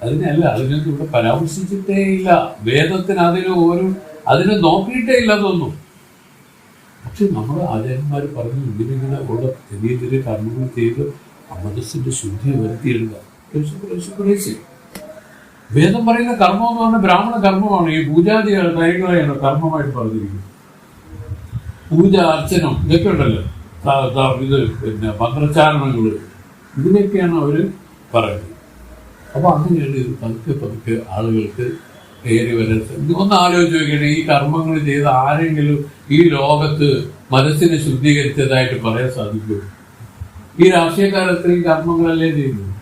അതിനല്ല, അതിനൊന്നും ഇവിടെ പരാമർശിച്ചിട്ടേ ഇല്ല. വേദത്തിന് അതിനെ നോക്കിയിട്ടേ ഇല്ല അതൊന്നും. പക്ഷെ നമ്മുടെ ആചാര്യന്മാർ പറഞ്ഞു ഇങ്ങനെ ഉള്ള ചെറിയ ചെറിയ കർമ്മങ്ങൾ ചെയ്ത് മനസ്സിന്റെ ശുദ്ധി വരുത്തിയെടുക്കുക. വേദം പറയുന്ന കർമ്മം എന്ന് പറഞ്ഞാൽ ബ്രാഹ്മണ കർമ്മമാണ്. ഈ പൂജാതി കാര്യങ്ങളെയാണ് കർമ്മമായിട്ട് പറഞ്ഞിരിക്കുന്നത്. പൂജ, അർച്ചനം, ഇതൊക്കെ ഉണ്ടല്ലോ. ഇത് പിന്നെ മന്ത്രോച്ചാരണങ്ങള്, ഇതിനൊക്കെയാണ് അവര് പറയുന്നത്. അപ്പൊ അങ്ങനെയാണ് ഇത് പതുക്കെ ആളുകൾക്ക് കയറി വരാൻ. ഒന്ന് ആലോചിച്ച് നോക്കിയിട്ട് ഈ കർമ്മങ്ങൾ ചെയ്ത് ആരെങ്കിലും ഈ ലോകത്ത് മനസ്സിനെ ശുദ്ധീകരിച്ചതായിട്ട് പറയാൻ സാധിക്കുമോ? ഈ രാഷ്ട്രീയക്കാരത്തിൽ ഈ കർമ്മങ്ങളല്ലേ ചെയ്യുന്നത്?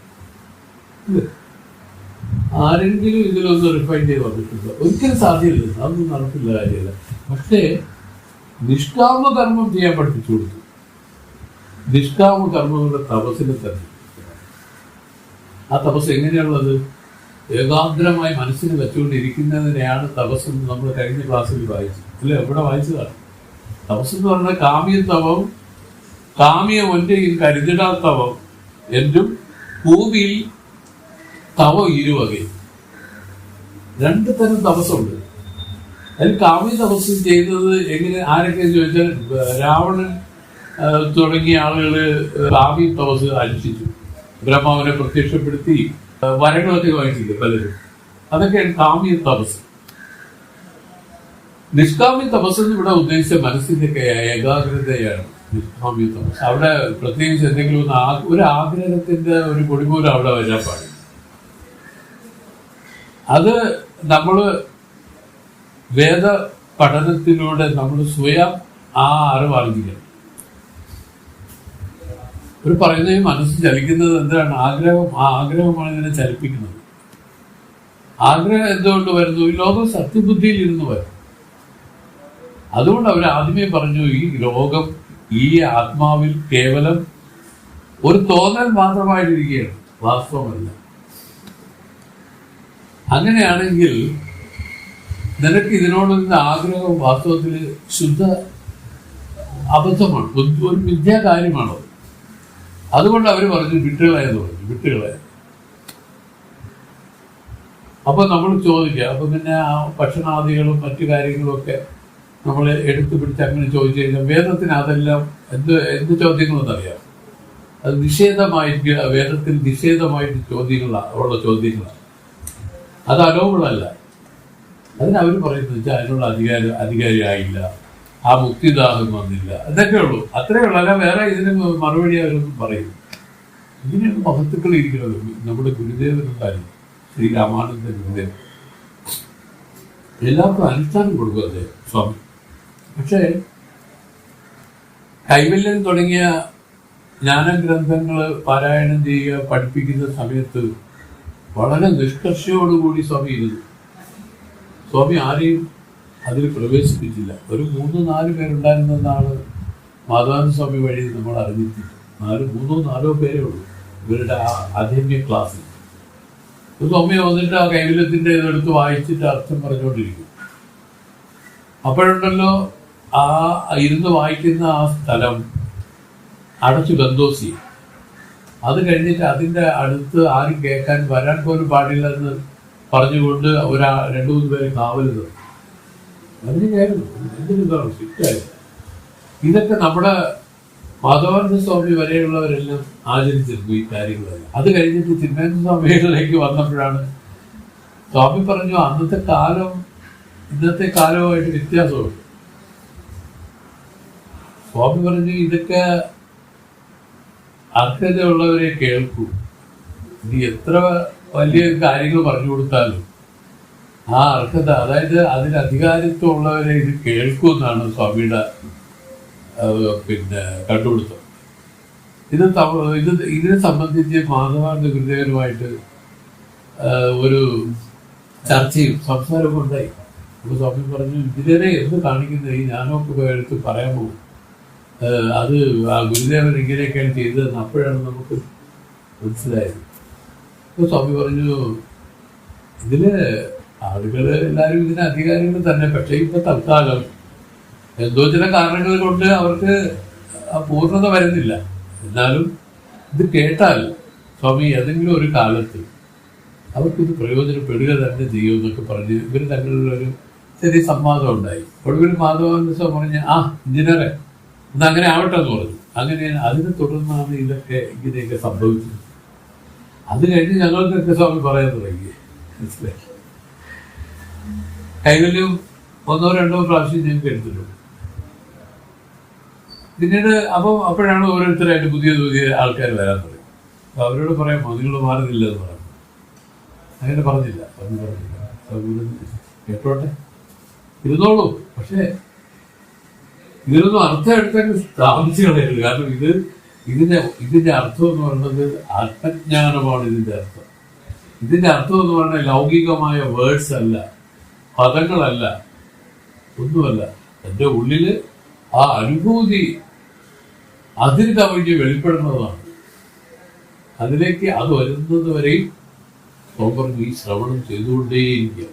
ആരെങ്കിലും ഇതിലൊന്ന് റിഫൈൻ ചെയ്ത് വന്നിട്ടുണ്ടോ? ഒരിക്കലും സാധ്യമല്ല. അതൊന്നും നടക്കില്ല, കാര്യമല്ല. പക്ഷേ നിഷ്കാമ കർമ്മം ചെയ്യാൻ പഠിപ്പിച്ചു കൊടുത്തു. നിഷ്കാമ കർമ്മങ്ങളുടെ തപസ്സിനെ തന്നെ. ആ തപസ് എങ്ങനെയുള്ളത്? ഏകാഗ്രമായി മനസ്സിന് വെച്ചുകൊണ്ടിരിക്കുന്നതിനെയാണ് തപസ് എന്ന് നമ്മൾ കഴിഞ്ഞ ക്ലാസ്സിൽ വായിച്ചത്, അല്ലെ? എവിടെ വായിച്ചതാണ്? തപസ് എന്ന് പറഞ്ഞാൽ കാമ്യതവം, കാമ്യം ഒറ്റയിൽ കരുതിടാത്തവം എന്നും ഭൂമിയിൽ തവം ഇരുവകയും. രണ്ട് തരം തപസ്സുണ്ട്. അതിൽ കാമ്യ തപസ് ചെയ്തത് എങ്ങനെ, ആരൊക്കെയെന്ന് ചോദിച്ചാൽ രാവണൻ തുടങ്ങിയ ആളുകള് കാമ്യ തപസ് അനുഷ്ഠിച്ചു. ബ്രഹ്മാവിനെ പ്രത്യക്ഷപ്പെടുത്തി വരങ്ങളൊക്കെ വായിച്ചില്ലേ പലരും. അതൊക്കെയാണ് കാമ്യ തപസ്. നിഷ്കാമ്യ തപസ് എന്ന് ഇവിടെ ഉദ്ദേശിച്ച മനസ്സിന്റെ ഏകാഗ്രതയാണ് നിഷ്കാമ്യ തപസ്. അവിടെ പ്രത്യേകിച്ച് എന്തെങ്കിലും ഒരു ആഗ്രഹത്തിന്റെ ഒരു പൊടിപോലും അവിടെ വരാൻ പാടില്ല. അത് നമ്മള് വേദ പഠനത്തിലൂടെ നമ്മൾ സ്വയം ആ അറിവാർജിക്കണം. ഒരു പറയുന്നത് മനസ്സ് ചലിക്കുന്നത് എന്താണ്? ആഗ്രഹം. ആ ആഗ്രഹമാണ് ഇതിനെ ചലിപ്പിക്കുന്നത്. ആഗ്രഹം എന്തുകൊണ്ട് വരുന്നു? ഈ ലോകം സത്യബുദ്ധിയിൽ ഇരുന്ന് വരും. അതുകൊണ്ട് അവർ ആദ്യമേ പറഞ്ഞു, ഈ ലോകം ഈ ആത്മാവിൽ കേവലം ഒരു തോന്നൽ മാത്രമായിട്ടിരിക്കുകയാണ്, വാസ്തവമല്ല. അങ്ങനെയാണെങ്കിൽ നിനക്ക് ഇതിനോടൊരു ആഗ്രഹം വാസ്തവത്തിൽ ശുദ്ധ അബദ്ധമാണ്, ഒരു മിഥ്യാകാര്യമാണത്. അതുകൊണ്ട് അവർ പറഞ്ഞു വിട്ടുകളയെന്ന് പറഞ്ഞു, വിട്ടുകളയ. അപ്പൊ നമ്മൾ ചോദിക്കുക, അപ്പൊ പിന്നെ ആ ഭക്ഷണാദികളും മറ്റു കാര്യങ്ങളും ഒക്കെ നമ്മൾ എടുത്തു പിടിച്ച് അങ്ങനെ ചോദിച്ചു കഴിഞ്ഞാൽ വേദത്തിന് അതെല്ലാം എന്ത് ചോദ്യങ്ങളെന്നറിയാം, അത് നിഷേധമായിട്ട്, വേദത്തിൽ നിഷേധമായിട്ട് ഉള്ള ചോദ്യങ്ങളാണ്. അത് അലോബിളല്ല. അതിനവർ പറയുന്നത് വെച്ചാൽ അതിനുള്ള അധികാരിയായില്ല, ആ മുക്തിദാഹം വന്നില്ല, ഇതൊക്കെ ഉള്ളൂ, അത്രേ ഉള്ളൂ. അല്ല വേറെ ഇതിന് മറുപടി അവരൊന്നും പറയും. ഇങ്ങനെയാണ് മഹത്തുക്കൾ ഇരിക്കുന്നത്. നമ്മുടെ ഗുരുദേവനുണ്ടായിരുന്നു, ശ്രീ രാമാനന്ദ ഗുരുദേവൻ. എല്ലാവർക്കും അനുഷ്ഠാനം കൊടുക്കും അദ്ദേഹം, സ്വാമി. പക്ഷേ കൈവല്യം തുടങ്ങിയ ജ്ഞാനഗ്രന്ഥങ്ങൾ പാരായണം ചെയ്യുക, പഠിപ്പിക്കുന്ന സമയത്ത് വളരെ നിഷ്കർഷയോടുകൂടി സ്വാമി ഇരുന്നു. സ്വാമി ആരെയും അതിൽ പ്രവേശിപ്പിച്ചില്ല. ഒരു 3-4 പേരുണ്ടായിരുന്നെന്നാണ് മാധവാനന്ദ സ്വാമി വഴി നമ്മൾ അറിഞ്ഞിട്ടില്ല. 3-4 പേരേ ഉള്ളൂ ഇവരുടെ ആ അധമ്യ ക്ലാസ്സിൽ. സ്വാമി വന്നിട്ട് ആ കൈവല്യത്തിൻ്റെ ഇതെടുത്ത് വായിച്ചിട്ട് അർത്ഥം പറഞ്ഞുകൊണ്ടിരിക്കും. അപ്പോഴുണ്ടല്ലോ ആ ഇരുന്ന് വായിക്കുന്ന ആ സ്ഥലം അടച്ചു ബന്ധോസി. അത് കഴിഞ്ഞിട്ട് അതിൻ്റെ അടുത്ത് ആരും കേൾക്കാൻ വരാൻ പോലും പാടില്ലെന്ന് പറഞ്ഞുകൊണ്ട് 2-3 പേര് കാവൽ തന്നു. അതിനായിരുന്നു എന്തിനാണ് സ്ട്രിക്റ്റായിരുന്നു. ഇതൊക്കെ നമ്മുടെ മാധവാനന്ദ സ്വാമി വരെയുള്ളവരെല്ലാം ആചരിച്ചിരുന്നു ഈ കാര്യങ്ങളെല്ലാം. അത് കഴിഞ്ഞിട്ട് ചിന്മയാനന്ദ സ്വാമികളിലേക്ക് വന്നപ്പോഴാണ് സ്വാമി പറഞ്ഞു, അന്നത്തെ കാലം ഇന്നത്തെ കാലവുമായിട്ട് വ്യത്യാസമുണ്ട്. സ്വാമി പറഞ്ഞു, ഇതൊക്കെ അർഹതയുള്ളവരെ കേൾക്കൂ. ഇനി എത്ര വലിയ കാര്യങ്ങൾ പറഞ്ഞു കൊടുത്താലും ആ അർഹത, അതായത് അതിന് അധികാരിത്വം ഉള്ളവരെ ഇത് കേൾക്കൂ എന്നാണ് സ്വാമിയുടെ കണ്ടുപിടുത്തം. ഇതിനെ സംബന്ധിച്ച് മാധവാനന്ദ ഗുരുദേവനുമായിട്ട് ഒരു ചർച്ചയും സംസാരവും ഉണ്ടായി. അപ്പോൾ സ്വാമി പറഞ്ഞു, ഇതിനെ എന്ത് കാണിക്കുന്നത്, ഈ ഞാനൊക്കെ എടുത്ത് പറയാൻ പോകും, അത് ആ ഗുരുദേവൻ ഇങ്ങനെയൊക്കെയാണ് ചെയ്തതെന്ന് അപ്പോഴാണ് നമുക്ക് മനസ്സിലായത്. അപ്പോൾ സ്വാമി പറഞ്ഞു, ഇതില് ആളുകൾ എല്ലാവരും ഇതിന് അധികാരികൾ തന്നെ. പക്ഷേ ഇപ്പൊ തൽക്കാലം എന്തോ ചില കാരണങ്ങൾ കൊണ്ട് അവർക്ക് പൂർണ്ണത വരുന്നില്ല. എന്നാലും ഇത് കേട്ടാൽ സ്വാമി ഏതെങ്കിലും ഒരു കാലത്ത് അവർക്കിത് പ്രയോജനപ്പെടുക തന്നെ ചെയ്യുമെന്നൊക്കെ പറഞ്ഞ് ഇവർ തങ്ങളിലൊരു ചെറിയ സംവാദം ഉണ്ടായി. ഒടുവിൽ മാധവാനന്ദ സ്വാമി പറഞ്ഞ്, എഞ്ചിനീയറെ എന്നാ അങ്ങനെ ആവട്ടെ എന്ന് പറഞ്ഞു. അങ്ങനെ അതിനെ തുടർന്നാണ് ഇങ്ങനെയൊക്കെ സംഭവിച്ചത്. അത് കഴിഞ്ഞ് ഞങ്ങൾക്കൊക്കെ സ്വാമി പറയാൻ തുടങ്ങി. മനസ്സിലായി, കൈവല്യം 1-2 പ്രാവശ്യം ഞങ്ങൾക്ക് എടുത്തിട്ടുണ്ട്. പിന്നീട് അപ്പോഴാണ് ഓരോരുത്തരായിട്ട് പുതിയ ആൾക്കാർ വരാൻ തുടങ്ങി. അപ്പൊ അവരോട് പറയാമോ, നിങ്ങൾ മാറുന്നില്ല എന്ന് പറഞ്ഞു. അങ്ങനെ പറഞ്ഞില്ല. കേട്ടോട്ടെ, ഇരുന്നോളൂ. പക്ഷേ ഇതിനൊന്നും അർത്ഥം എടുത്തെങ്കിൽ സ്ഥാപിച്ചു കളയരുത്. കാരണം ഇതിന്റെ അർത്ഥം എന്ന് പറയുന്നത് ആത്മജ്ഞാനമാണ്. ഇതിന്റെ അർത്ഥം എന്ന് പറയുന്നത് ലൗകികമായ വേർഡ്സ് അല്ല, പദങ്ങളല്ല, ഒന്നുമല്ല. എൻ്റെ ഉള്ളില് ആ അനുഭൂതി അതിന് കവിഞ്ഞ് വെളിപ്പെടുന്നതാണ്. അതിലേക്ക് അത് വരുന്നത് വരെയും പറഞ്ഞു ഈ ശ്രവണം ചെയ്തുകൊണ്ടേയിരിക്കുക.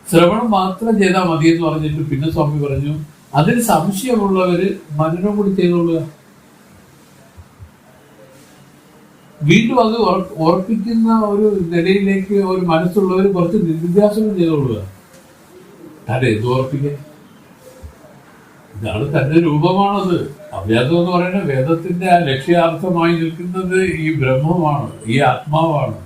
ശ്രവണം മാത്രം ചെയ്താൽ മതി എന്ന് പറഞ്ഞിട്ട് പിന്നെ സ്വാമി പറഞ്ഞു, അതിന് സംശയമുള്ളവര് മനനം കൂടി ചെയ്തോളുക. വീണ്ടും അത് ഉറപ്പിക്കുന്ന ഒരു നിലയിലേക്ക് ഒരു മനസ്സുള്ളവർ കുറച്ച് നിര്യാസനം ചെയ്തോളുക. കാരണം എന്ത് ഉറപ്പിക്കാൻ? ഇതാണ് തന്റെ രൂപമാണത്. അവ്യാസം എന്ന് പറയുന്നത് വേദത്തിന്റെ ആ ലക്ഷ്യാർത്ഥമായി നിൽക്കുന്നത് ഈ ബ്രഹ്മമാണ്, ഈ ആത്മാവാണ്.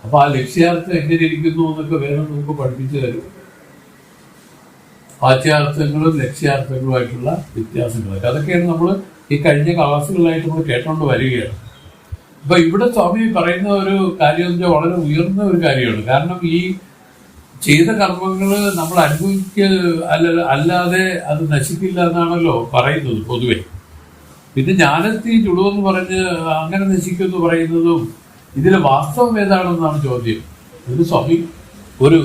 അപ്പൊ ആ ലക്ഷ്യാർത്ഥം എങ്ങനെ ഇരിക്കുന്നു എന്നൊക്കെ വേദം നമുക്ക് പഠിപ്പിച്ചു തരും. വാച്യാർത്ഥങ്ങളും ലക്ഷ്യാർത്ഥങ്ങളുമായിട്ടുള്ള വ്യത്യാസങ്ങളൊക്കെ അതൊക്കെയാണ് നമ്മൾ ഈ കഴിഞ്ഞ ക്ലാസ്സുകളായിട്ട് നമ്മൾ കേട്ടോണ്ട് വരികയാണ്. അപ്പൊ ഇവിടെ സ്വാമി പറയുന്ന ഒരു കാര്യം എന്ന് വെച്ചാൽ വളരെ ഉയർന്ന ഒരു കാര്യമാണ്. കാരണം ഈ ചെയ്ത കർമ്മങ്ങൾ നമ്മൾ അല്ലാതെ അത് നശിക്കില്ല എന്നാണല്ലോ പറയുന്നത് പൊതുവെ. പിന്നെ ജ്ഞാനത്തിൽ ചുടുവെന്ന് പറഞ്ഞ് അങ്ങനെ നശിക്കുമെന്ന് പറയുന്നതും ഇതിലെ വാസ്തവം ഏതാണെന്നാണ് ചോദ്യം. ഇത് സ്വാമി ഒരു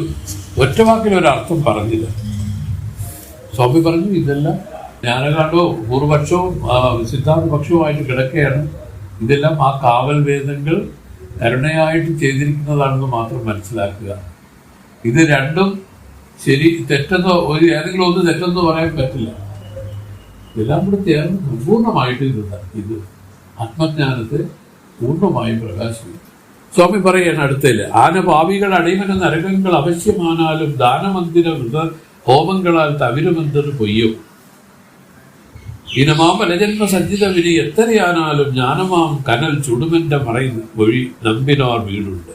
ഒറ്റവാക്കിൽ ഒരർത്ഥം പറഞ്ഞില്ല. സ്വാമി പറഞ്ഞു, ഇതെല്ലാം ജ്ഞാനകാണ്ഡവും പൂർവപക്ഷവും സിദ്ധാന്ത പക്ഷവുമായിട്ട് കിടക്കുകയാണ്. ഇതെല്ലാം ആ കാവൽ വേദങ്ങൾ കരുണയായിട്ട് ചെയ്തിരിക്കുന്നതാണെന്ന് മാത്രം മനസ്സിലാക്കുക. ഇത് രണ്ടും ശരി തെറ്റെന്നോ ഏതെങ്കിലും ഒന്ന് തെറ്റെന്നോ പറയാൻ പറ്റില്ല. ഇതെല്ലാം കൂടെ ചേർന്ന് സമ്പൂർണ്ണമായിട്ട് ഇത് ആത്മജ്ഞാനത്തെ പൂർണ്ണമായും പ്രകാശിക്കും. സ്വാമി പറയാണ് അടുത്തതില്, ആനപാവികൾ അടിമന നരകങ്ങൾ അവശ്യമാനാലും ദാനമന്ദിര വൃത ഹോമങ്ങളാൽ തവിരുമെന്തൊരു പൊയ്യും. ഇനമാം പലജന്മ സജ്ജിത വിധി എത്രയാനാലും ജ്ഞാനമാം കനൽ ചുടുമെന്റെ മറയിൽ വഴി നമ്പിനാർ വീടുണ്ട്.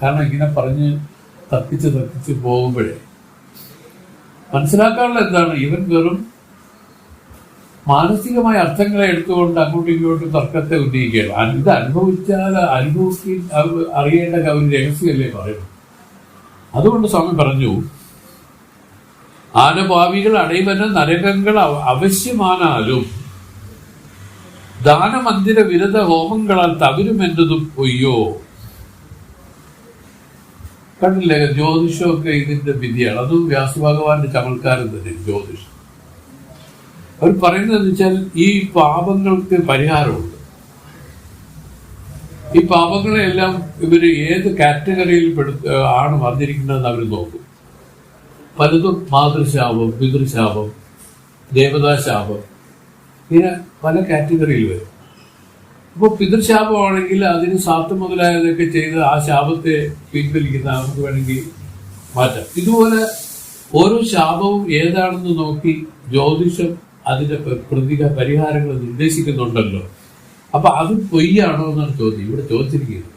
കാരണം ഇങ്ങനെ പറഞ്ഞ് തർക്കിച്ച് പോകുമ്പോഴേ മനസ്സിലാക്കാനുള്ള എന്താണ്, ഇവൻ വെറും മാനസികമായ അർത്ഥങ്ങളെ എടുത്തുകൊണ്ട് അങ്ങോട്ടും ഇങ്ങോട്ടും തർക്കത്തെ ഉന്നയിക്കുകയാണ്. ഇത് അനുഭവിച്ച് അറിയേണ്ട ഒരു രഹസ്യമല്ലേ പറയുന്നു. അതുകൊണ്ട് സ്വാമി പറഞ്ഞു, ആനഭാവികൾ അടൈവന നരകങ്ങൾ അവശ്യമാനാലും ദാനമന്ദിര വിരത ഹോമങ്ങളാൽ തവിരുമെന്നതും പൊയ്യോ. കണ്ടില്ലേ, ജ്യോതിഷമൊക്കെ ഇതിന്റെ വിധിയാണ്. അതും വ്യാസഭഗവാന്റെ ചമൽക്കാരൻ തന്നെ ജ്യോതിഷം. അവർ പറയുന്നത് വെച്ചാൽ ഈ പാപങ്ങൾക്ക് പരിഹാരമുണ്ട്. ഈ പാപങ്ങളെല്ലാം ഇവര് ഏത് കാറ്റഗറിയിൽ ആണ് വന്നിരിക്കുന്നതെന്ന് അവർ നോക്കും. പലതും മാതൃശാപം, പിതൃശാപം, ദേവതാശാപം, ഇങ്ങനെ പല കാറ്റഗറിയിൽ വരും. അപ്പോൾ പിതൃശാപമാണെങ്കിൽ അതിന് സാത്ത് മുതലായതൊക്കെ ചെയ്ത് ആ ശാപത്തെ പിൻവലിക്കുന്ന നമുക്ക് വേണമെങ്കിൽ മാറ്റാം. ഇതുപോലെ ഓരോ ശാപവും ഏതാണെന്ന് നോക്കി ജ്യോതിഷം അതിന്റെ പരിഹാരങ്ങൾ നിർദ്ദേശിക്കുന്നുണ്ടല്ലോ. അപ്പൊ അത് പൊയ്യാണോ എന്നാണ് ചോദ്യം ഇവിടെ ചോദിച്ചിരിക്കുന്നത്.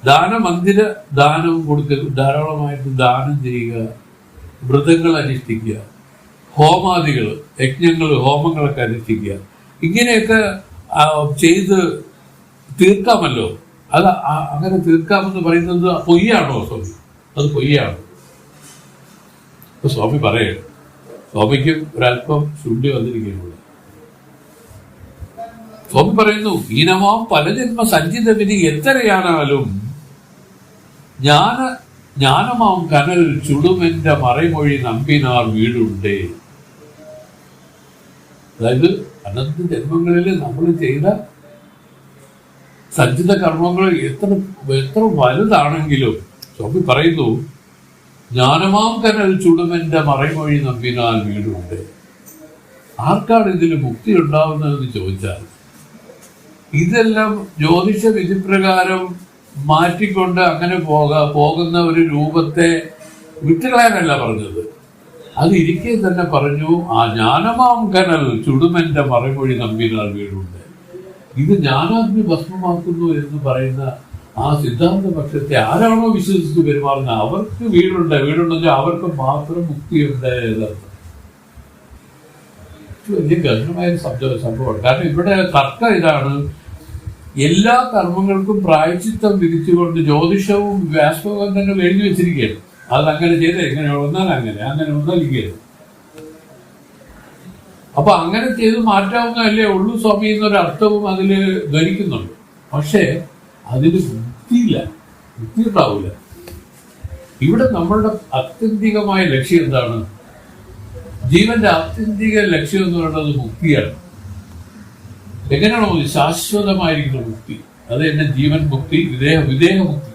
ദാനമന്ദിര ദാനവും കൊടുക്കുക, ധാരാളമായിട്ട് ദാനം ചെയ്യുക, വ്രതങ്ങൾ അനുഷ്ഠിക്കുക, ഹോമാദികൾ, യജ്ഞങ്ങൾ, ഹോമങ്ങളൊക്കെ അനുഷ്ഠിക്കുക, ഇങ്ങനെയൊക്കെ ചെയ്ത് തീർക്കാമല്ലോ. അത് അങ്ങനെ തീർക്കാമെന്ന് പറയുന്നത് പൊയ്യാണോ സ്വാമി? അത് പൊയ്യാണോ? അപ്പൊ സ്വാമി പറയണം, സ്വാമിക്കും ഒരല്പം ശുദ്ധി വന്നിരിക്കുകയുള്ളൂ. സ്വാമി പറയുന്നു, ഈനമാം പലജന്മ സഞ്ചിത വിധി എത്രയാണാലും ജ്ഞാനമാം കനൽ ചുടുമെന്റെ മറമൊഴി നമ്പിനാർ വീടുണ്ടേ. അതായത് അനന്ത ജന്മങ്ങളിൽ നമ്മൾ ചെയ്ത സഞ്ചിത കർമ്മങ്ങൾ എത്ര വലുതാണെങ്കിലും സ്വാമി പറയുന്നു, ജ്ഞാനമാം കനൽ ചുടുമെന്റെ മറമൊഴി നമ്പിനാൽ വീടുണ്ട്. ആർക്കാണ് ഇതിൽ മുക്തി ഉണ്ടാവുന്നതെന്ന് ചോദിച്ചാൽ, ഇതെല്ലാം ജ്യോതിഷ വിധിപ്രകാരം മാറ്റിക്കൊണ്ട് അങ്ങനെ പോകുന്ന ഒരു രൂപത്തെ വിട്ടുകളയാനല്ല പറഞ്ഞത്. അത് ഇരിക്കെ തന്നെ പറഞ്ഞു, ആ ജ്ഞാനമാം കനൽ ചുടുമെന്റെ മറമൊഴി നമ്പിനാൽ വീടുണ്ട്. ഇത് ജ്ഞാനാഗ്നി ഭസ്മമാക്കുന്നു എന്ന് പറയുന്ന ആ സിദ്ധാന്ത പക്ഷത്തെ ആരാണോ വിശ്വസിച്ച് പെരുമാറുന്നത് അവർക്ക് വീടുണ്ടെങ്കിൽ അവർക്ക് മാത്രം മുക്തിയുണ്ട് എന്നർത്ഥം. വലിയ ഗഹനമായ സംഭവമാണ്. കാരണം ഇവിടെ തർക്കം ഇതാണ്, എല്ലാ കർമ്മങ്ങൾക്കും പ്രായശ്ചിത്തം വിധിച്ചുകൊണ്ട് ജ്യോതിഷവും വ്യാസവും തന്നെ എഴുതി വെച്ചിരിക്കുകയാണ്. അതങ്ങനെ ചെയ്ത് എങ്ങനെ വന്നാൽ അങ്ങനെ വന്നാൽ ഇങ്ങനെ. അപ്പൊ അങ്ങനെ ചെയ്ത് മാറ്റാവുന്നതല്ലേ ഉള്ളൂ സ്വാമി എന്നൊരു അർത്ഥവും അതിൽ ധരിക്കുന്നുണ്ട്. പക്ഷേ അതിന് മുക്തി ഉണ്ടാവില്ല. ഇവിടെ നമ്മളുടെ ആത്യന്തികമായ ലക്ഷ്യം എന്താണ്? ജീവന്റെ ആത്യന്തിക ലക്ഷ്യം എന്ന് പറയുന്നത് മുക്തിയാണ്. എങ്ങനെയാണോ ശാശ്വതമായിരിക്കുന്ന മുക്തി? അത് തന്നെ ജീവൻ മുക്തി, വിദേഹമുക്തി.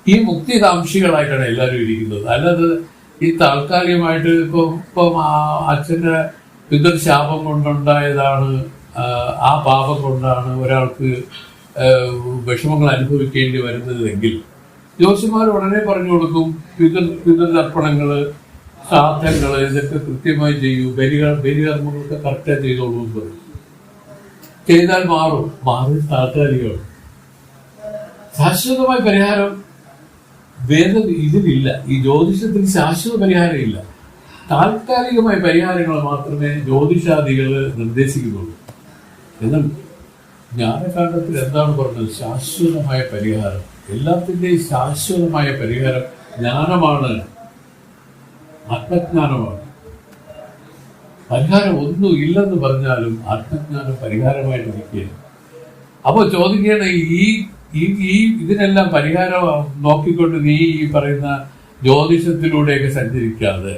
ഈ മുക്തികാംക്ഷികളായിട്ടാണ് എല്ലാവരും ഇരിക്കുന്നത്. അല്ലാതെ ഈ താൽക്കാലികമായിട്ട് ഇപ്പം അച്ഛന്റെ പിതൃശാപം കൊണ്ടുണ്ടായതാണ്, ആ പാപം കൊണ്ടാണ് ഒരാൾക്ക് വിഷമങ്ങൾ അനുഭവിക്കേണ്ടി വരുന്നതെങ്കിൽ ജ്യോതിഷന്മാർ ഉടനെ പറഞ്ഞു കൊടുക്കും, പിതൃതർപ്പണങ്ങള്, ശ്രാദ്ധങ്ങള് ഇതൊക്കെ കൃത്യമായി ചെയ്യൂ, ബലികർമ്മങ്ങളൊക്കെ കറക്റ്റായി ചെയ്തോളൂ എന്ന് പറയും. ചെയ്താൽ മാറി താൽക്കാലികമാണ്. ശാശ്വതമായ പരിഹാരം ഇതിലില്ല. ഈ ജ്യോതിഷത്തിന് ശാശ്വത പരിഹാരം ഇല്ല. താൽക്കാലികമായ പരിഹാരങ്ങൾ മാത്രമേ ജ്യോതിഷാദികൾ നിർദ്ദേശിക്കുന്നുള്ളൂ. എന്നാൽ ജ്ഞാനകാണ്ഡത്തിൽ എന്താണ് പറഞ്ഞത്? ശാശ്വതമായ പരിഹാരം. എല്ലാത്തിൻ്റെയും ശാശ്വതമായ പരിഹാരം ജ്ഞാനമാണ്, ആത്മജ്ഞാനമാണ്. പരിഹാരം ഒന്നും ഇല്ലെന്ന് പറഞ്ഞാലും ആത്മജ്ഞാനം പരിഹാരമായിട്ട് നിൽക്കുകയാണ്. അപ്പോൾ ചോദിക്കുകയാണ്, ഈ ഇതിനെല്ലാം പരിഹാരം നോക്കിക്കൊണ്ട് നീ ഈ പറയുന്ന ജ്യോതിഷത്തിലൂടെയൊക്കെ സഞ്ചരിക്കാതെ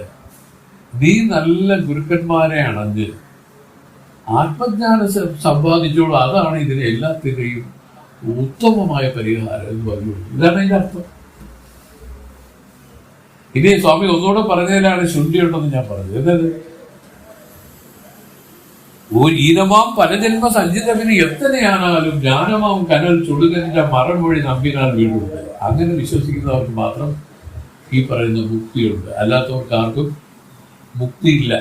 നീ നല്ല ഗുരുക്കന്മാരെ അണഞ്ഞ് ആത്മജ്ഞാനം സമ്പാദിച്ചോളൂ. അതാണ് ഇതിന് എല്ലാത്തിൻ്റെയും ഉത്തമമായ പരിഹാരം എന്ന് പറഞ്ഞു. ഇതാണ് അതിന്റെ അർത്ഥം. ഇനി സ്വാമി ഒന്നുകൂടെ പറഞ്ഞതിലാണ് ശുദ്ധിയുണ്ടെന്ന് ഞാൻ പറഞ്ഞത്. എന്നത് ഈനമാം പരജന്മ സഞ്ചിതവിന് എത്രയാണാലും ജ്ഞാനമാം കനൽ ചുടുകന്റെ മറമൊഴി നമ്പിനാൽ വീടുണ്ട്. അങ്ങനെ വിശ്വസിക്കുന്നവർക്ക് മാത്രം ഈ പറയുന്ന മുക്തിയുണ്ട്. അല്ലാത്തവർക്ക് ആർക്കും മുക്തിയില്ല,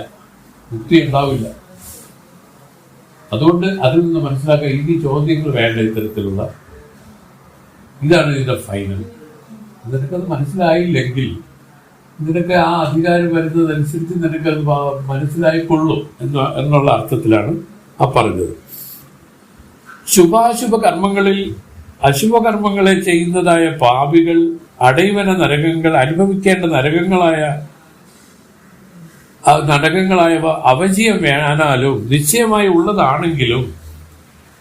മുക്തി ഉണ്ടാവില്ല. അതുകൊണ്ട് അതിൽ നിന്ന് മനസ്സിലാക്കാൻ ഇനി ചോദ്യങ്ങൾ വേണ്ട. ഇത്തരത്തിലുള്ള ഇതാണ് ഇതിന്റെ ഫൈനൽ. നിനക്കത് മനസ്സിലായില്ലെങ്കിൽ നിനക്ക് ആ അധികാരം വരുന്നതനുസരിച്ച് നിനക്കത് മനസ്സിലായിക്കൊള്ളും എന്നുള്ള അർത്ഥത്തിലാണ് ആ പറഞ്ഞത്. ശുഭാശുഭ കർമ്മങ്ങളിൽ അശുഭകർമ്മങ്ങളെ ചെയ്യുന്നതായ പാപികൾ അടൈവന നരകങ്ങൾ അനുഭവിക്കേണ്ട നരകങ്ങളായവ അവജയം വേണാലും നിശ്ചയമായി ഉള്ളതാണെങ്കിലും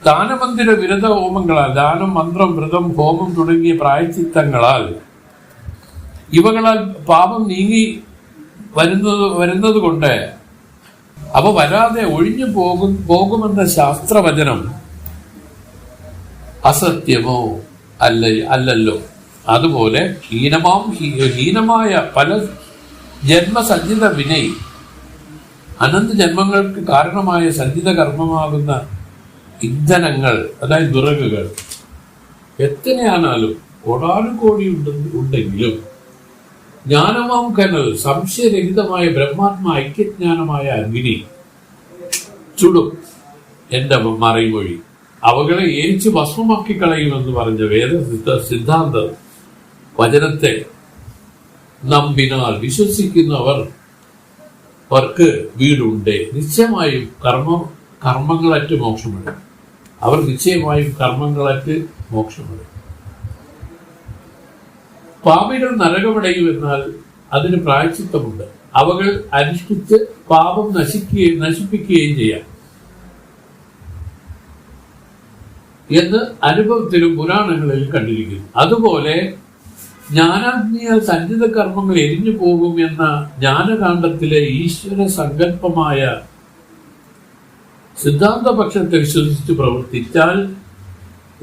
ദാനമന്ദിര വിരത ഹോമങ്ങളാൽ, ദാനം, മന്ത്രം, വ്രതം, ഹോമം തുടങ്ങിയ പ്രായശ്ചിത്തങ്ങളാൽ ഇവകളാൽ പാപം നീങ്ങി വരുന്നത് കൊണ്ട് അവ വരാതെ ഒഴിഞ്ഞു പോകുമെന്ന ശാസ്ത്രവചനം അസത്യമോ അല്ലല്ലോ. അതുപോലെ ഹീനമായ പല ജന്മസഞ്ചിത വിനയ് അനന്ത ജന്മങ്ങൾക്ക് കാരണമായ സഞ്ചിത കർമ്മമാകുന്ന ഇന്ധനങ്ങൾ, അതായത് വിറകുകൾ എത്രയാണാലും കോടാനുകോടി ഉണ്ടെങ്കിലും ജ്ഞാനമാം കനൽ സംശയരഹിതമായ ബ്രഹ്മാത്മ ഐക്യജ്ഞാനമായ അഗ്നി ചുടും എന്റെ മറൈമൊഴി. അവകളെ ഏരിച്ച് ഭസ്മമാക്കി കളയുമെന്ന് പറഞ്ഞ സിദ്ധാന്ത വചനത്തെ നമ്പിനാൽ വിശ്വസിക്കുന്നവർക്ക് വീടുണ്ട്. നിശ്ചയമായും കർമ്മങ്ങളറ്റ് മോക്ഷമെടുക്കും. അവർ നിശ്ചയമായും കർമ്മങ്ങളറ്റ് മോക്ഷമെടുക്കും. പാപികൾ നരകമടയുമെന്നാൽ അതിന് പ്രായശ്ചിത്തമുണ്ട്. അവകൾ അനുഷ്ഠിച്ച് പാപം നശിപ്പിക്കുകയും ചെയ്യാം എന്ന് അനുഭവത്തിലും പുരാണങ്ങളിലും കണ്ടിരിക്കുന്നു. അതുപോലെ ജ്ഞാനാഗ്നിയാൽ സഞ്ചിത കർമ്മങ്ങൾ എരിഞ്ഞു പോകും എന്ന ജ്ഞാനകാണ്ഡത്തിലെ ഈശ്വര സങ്കല്പമായ സിദ്ധാന്തപക്ഷത്തെ വിശ്വസിച്ച് പ്രവർത്തിച്ചാൽ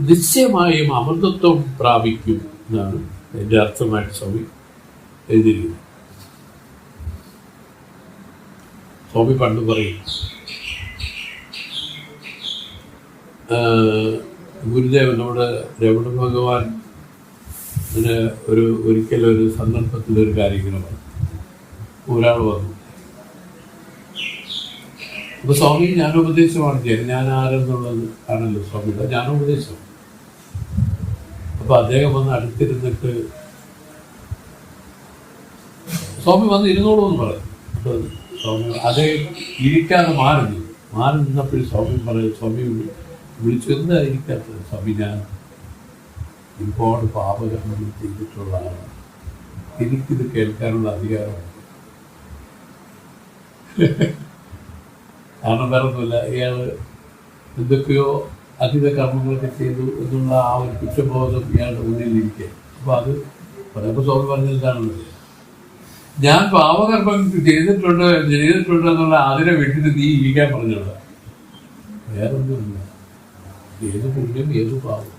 നിശ്ചയമായും അമൃതത്വം പ്രാപിക്കും എന്നാണ് എന്റെ അർത്ഥമായിട്ട് സ്വാമി എഴുതിയിരിക്കുന്നത്. സ്വാമി പണ്ട് പറയും, ഗുരുദേവൻ നമ്മുടെ രമണ ഭഗവാൻ ഒരിക്കലൊരു സന്ദർഭത്തിലൊരു കാര്യങ്ങളാണ്. ഒരാൾ വന്നു. അപ്പൊ സ്വാമി ജ്ഞാനോപദേശമാണ് ചെയ്യുന്നത്. ഞാൻ ആരെന്നുള്ളത് ആണല്ലോ സ്വാമിയുടെ ജ്ഞാനോപദേശം. അപ്പൊ അദ്ദേഹം വന്ന് അടുത്തിരുന്നിട്ട് സ്വാമി വന്ന് ഇരുന്നോളൂ എന്ന് പറഞ്ഞു. അപ്പൊ സ്വാമി അതേ ഇരിക്കാതെ മാറി നിന്നപ്പോഴും സ്വാമി വിളിച്ചു, എന്താ ഇരിക്കാത്തത്? സ്വാമി, ഞാൻ ഒരുപാട് പാപകർമ്മങ്ങൾ ചെയ്തിട്ടുള്ള ആളാണ്, എനിക്കിത് കേൾക്കാനുള്ള അധികാരമുണ്ട്. കാരണം വേറൊന്നുമില്ല, ഇയാള് എന്തൊക്കെയോ അധിക കർമ്മങ്ങളൊക്കെ ചെയ്തു എന്നുള്ള ആ ഒരു കുറ്റബോധം ഇയാളുടെ ഉള്ളിലിരിക്കുക. അപ്പൊ അത് പറയുമ്പോൾ സ്വാമി പറഞ്ഞത് എന്താണെന്നത്, ഞാൻ പാപകർമ്മം ചെയ്തിട്ടുണ്ട് എന്നുള്ള അതിനെ വിട്ടിട്ട് നീ ഇരിക്കാൻ പറഞ്ഞുള്ള വേറൊന്നുമില്ല. ഏത് പുണ്യം ഏത് പാപം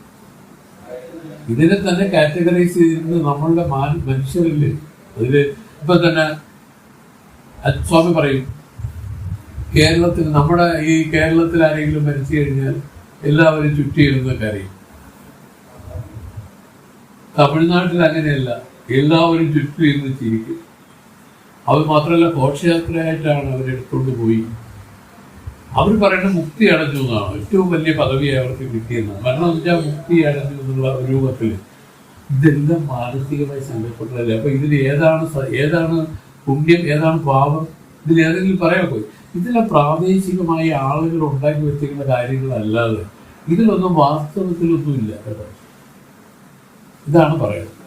ഇതിനെ തന്നെ കാറ്റഗറൈസ് ചെയ്തിരുന്നത് നമ്മളുടെ മനുഷ്യരില്ലേ. അതില് ഇപ്പൊ തന്നെ സ്വാമി പറയും, നമ്മുടെ ഈ കേരളത്തിൽ ആരെങ്കിലും മരിച്ചു കഴിഞ്ഞാൽ എല്ലാവരും ചുറ്റിയിരുന്ന് കരയും. തമിഴ്നാട്ടിൽ അങ്ങനെയല്ല, എല്ലാവരും ചുറ്റിയിരുന്ന് ചിരിക്കും. അവർ മാത്രമല്ല, ഘോഷയാത്രയായിട്ടാണ് അവരെടുത്തുകൊണ്ട് പോയി. അവർ പറയുന്ന മുക്തി അടഞ്ഞു എന്നാണ്, ഏറ്റവും വലിയ പദവിയായി അവർക്ക് കിട്ടിയെന്നാണ്. മരണം വെച്ചാൽ മുക്തി അടഞ്ഞു എന്നുള്ള രൂപത്തിൽ. ഇതെല്ലാം മാനസികമായി സങ്കല്പങ്ങളല്ലേ. അപ്പൊ ഇതിൽ ഏതാണ് പുണ്യം, ഏതാണ് പാപം, ഇതിൽ ഏതെങ്കിലും പറയാൻ പോയി. ഇതിലെ പ്രാദേശികമായി ആളുകൾ ഉണ്ടാക്കി വെച്ചിരിക്കുന്ന കാര്യങ്ങളല്ലാതെ ഇതിലൊന്നും വാസ്തവത്തിലൊന്നുമില്ല കേട്ടോ. ഇതാണ് പറയുന്നത്.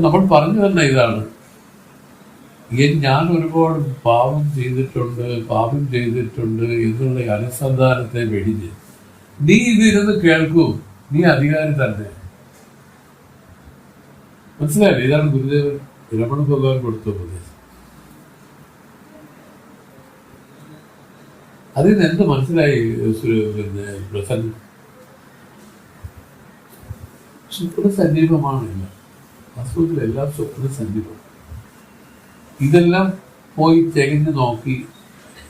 നമ്മൾ പറഞ്ഞു തന്നെ ഇതാണ്, ഞാൻ ഒരുപാട് പാപം ചെയ്തിട്ടുണ്ട് എന്നുള്ള അനുസന്ധാനത്തെ വെടിഞ്ഞ് നീ ഇതിരുന്ന് കേൾക്കൂ, നീ അധികാരി തന്നെ. മനസ്സിലായില്ലേ? ഇതാണ് ഗുരുദേവൻ രമണ ഭഗവാൻ കൊടുത്ത ഉപദേശം. അതിൽ നിന്ന് എന്ത് മനസ്സിലായി? പിന്നെ പ്രസന്റ് സ്വപ്ന സന്ദീപമാണില്ല, വാസ്തവത്തിൽ എല്ലാം സ്വപ്ന സന്ദീപം. ഇതെല്ലാം പോയി തികഞ്ഞു നോക്കി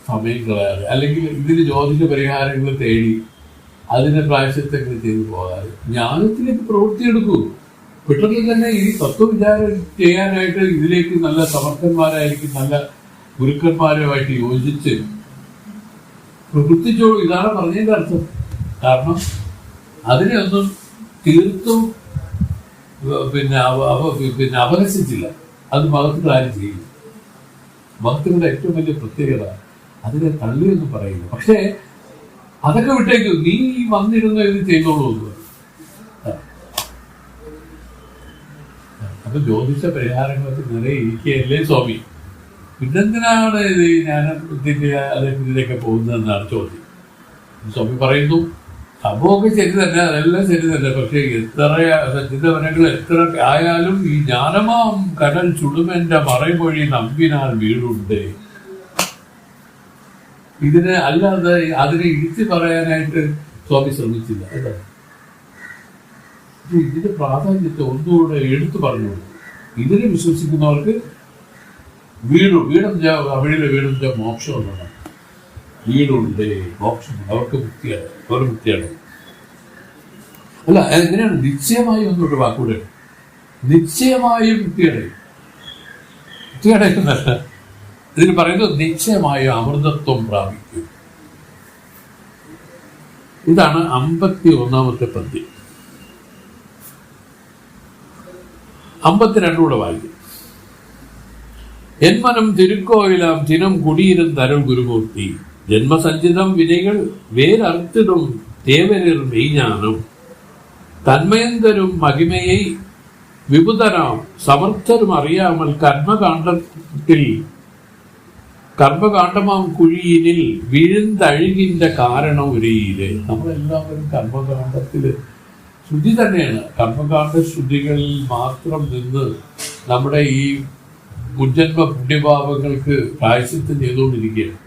സമയം കളയാറ്, അല്ലെങ്കിൽ ഇതിന് ജ്യോതിഷ പരിഹാരങ്ങൾ തേടി അതിനെ പ്രായശ്ചിത്തങ്ങൾ ചെയ്തു പോകാറ്. ജ്ഞാനത്തിലേക്ക് പ്രവൃത്തിയെടുക്കൂ. പെട്ടെന്ന് തന്നെ ഈ തത്വവിചാരം ചെയ്യാനായിട്ട് ഇതിലേക്ക് നല്ല സമർത്ഥന്മാരായിരിക്കും, നല്ല ഗുരുക്കന്മാരുമായിട്ട് യോജിച്ച് പ്രവർത്തിച്ചോളൂ. ഇതാണ് പറഞ്ഞതിന്റെ അർത്ഥം. കാരണം അതിനെ ഒന്നും തീർത്തും പിന്നെ അപഹസിച്ചില്ല. അത് മതത്തിൽ ആരും ചെയ്യില്ല. മതത്തിൻ്റെ ഏറ്റവും വലിയ പ്രത്യേകത അതിനെ തള്ളിയൊന്നും പറയില്ല. പക്ഷേ അതൊക്കെ വിട്ടേക്കു, നീ വന്നിരുന്ന ഇത് ചെയ്തോളൂ എന്ന്. അപ്പൊ ജ്യോതിഷ പരിഹാരങ്ങളൊക്കെ നിറയെ ഇരിക്കുകയല്ലേ സ്വാമി, പിന്നെന്തിനാണ് ഇത് ജ്ഞാനത്തിന്റെ ഇതിലേക്ക് പോകുന്നതെന്നാണ് ചോദ്യം. സ്വാമി പറയുന്നു, സംഭവമൊക്കെ ശരി തന്നെ, അതെല്ലാം ശരി തന്നെ. പക്ഷെ എത്ര ചിന്തവനങ്ങൾ എത്ര ആയാലും ഈ ജ്ഞാനമാം കടൽ ചുടുമെന്റെ മറൈമൊഴി നമ്പിനാൽ വീടുണ്ട്. ഇതിന് അല്ലാതെ അതിനെ ഇടിച്ചു പറയാനായിട്ട് സ്വാമി ശ്രമിച്ചില്ല. അല്ലേ? ഇതിന്റെ പ്രാധാന്യത്തെ ഒന്നുകൂടെ എടുത്തു പറഞ്ഞു. ഇതിനെ വിശ്വസിക്കുന്നവർക്ക് വീടിന്റെ വീടിന്റെ മോക്ഷം ഉണ്ടാണ്. വീടുണ്ട്, മോക്ഷമുണ്ട്, അവർക്ക് മുക്തിയാണ്, അവർ മുക്തിയാണ്. അല്ല, എങ്ങനെയാണ്? നിശ്ചയമായും ഒന്നൊരു വാക്കൂടെ, നിശ്ചയമായും മുക്തിയടയുന്നല്ല. ഇതിന് പറയുന്നത് നിശ്ചയമായ അമൃതത്വം പ്രാപിക്കും. ഇതാണ് 51-ാമത്തെ പദ്യം. 52 കൂടെ വായിക്കും. എന്മനം തിരുക്കോയിലാം ചിനം കുടിയിരും തരൽ ഗുരുമൂർത്തി, ജന്മസഞ്ചിതം വിനകൾ വേരർത്തിടും തേവരിർ മെയ്ஞானம், തന്മയന്തരും മഹിമയെ വിപുതരാം സമർത്ഥരും അറിയാമൽ കർമ്മകാണ്ഡമാം കുഴിയിനിൽ വീഴ്ന്തഴുകിന്റെ കാരണം ഒരേയില്. നമ്മളെല്ലാവരും കർമ്മകാണ്ഡത്തില് ശുദ്ധി തന്നെയാണ്. കർമ്മകാണ്ഡ ശുദ്ധികളിൽ മാത്രം നിന്ന് നമ്മുടെ ഈ മുജ്ജന്മ പുണ്യഭാവങ്ങൾക്ക് പ്രായശ്ചിത്തം ചെയ്തുകൊണ്ടിരിക്കുകയാണ്.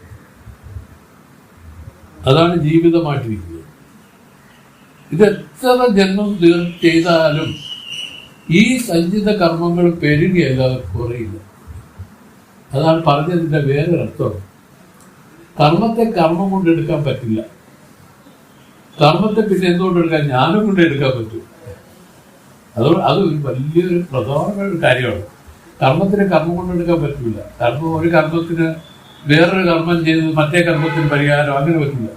അതാണ് ജീവിതമായിട്ടിരിക്കുന്നത്. ഇതെത്ര ജന്മം ചെയ്താലും ഈ സഞ്ചിത കർമ്മങ്ങൾ പെരുകയല്ലാതെ കുറയില്ല. അതാണ് പറഞ്ഞതിന്റെ വേറൊരർത്ഥം. കർമ്മത്തെ കർമ്മം കൊണ്ടെടുക്കാൻ പറ്റില്ല. കർമ്മത്തെ പിന്നെ എന്തുകൊണ്ടെടുക്കാൻ? ജ്ഞാനം കൊണ്ട് എടുക്കാൻ പറ്റും. അത് ഒരു വലിയൊരു പ്രധാനമായ ഒരു കാര്യമാണ്. കർമ്മത്തിന് കർമ്മം കൊണ്ടെടുക്കാൻ പറ്റില്ല. ഒരു കർമ്മത്തിന് വേറൊരു കർമ്മം ചെയ്ത് മറ്റേ കർമ്മത്തിന് പരിഹാരം അങ്ങനെ പറ്റില്ല.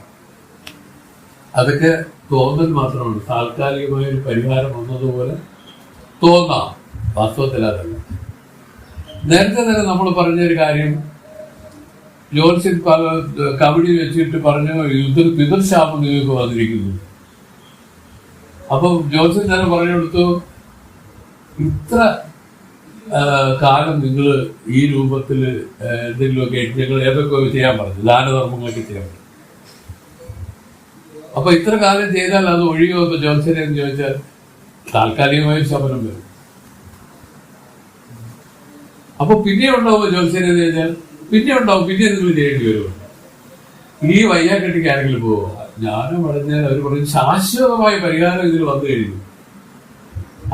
അതൊക്കെ തോന്നൽ മാത്രമാണ്. താൽക്കാലികമായ ഒരു പരിഹാരം വന്നതുപോലെ തോന്നാം, വാസ്തവത്തിൽ അതല്ല. നേരത്തെ തന്നെ നമ്മൾ പറഞ്ഞൊരു കാര്യം, ജ്യോത്സ്യൻ കബഡി വെച്ചിട്ട് പറഞ്ഞു പിതൃശാപം നിങ്ങൾക്ക് വന്നിരിക്കുന്നു. അപ്പം ജ്യോത്സ്യൻ തന്നെ പറഞ്ഞു കൊടുത്തു, ഇത്ര കാലം നിങ്ങൾ ഈ രൂപത്തിൽ എന്തെങ്കിലുമൊക്കെ യജ്ഞങ്ങൾ ഏതൊക്കെ ചെയ്യാൻ പറഞ്ഞു, ദാനധർമ്മങ്ങളൊക്കെ ചെയ്യാൻ പറഞ്ഞു. അപ്പൊ ഇത്ര കാലം ചെയ്താൽ അത് ഒഴിയോ ജ്യോത്സ്യനെ എന്ന് ചോദിച്ചാൽ താൽക്കാലികമായ ശമനം വരും. അപ്പൊ പിന്നെ ഉണ്ടാവുമോ ജ്യോത്സ്യനെ എന്ന് ചോദിച്ചാൽ പിന്നെ ഉണ്ടാവും. പിന്നെ നിങ്ങൾ ചെയ്യേണ്ടി വരുമോ? ഈ വയ്യാക്കെട്ടിക്ക് ആരെങ്കിലും പോവോ? ജ്ഞാനം അടഞ്ഞാൽ അവർ പറയും ശാശ്വതമായ പരിഹാരം ഇതിൽ വന്നു കഴിഞ്ഞു.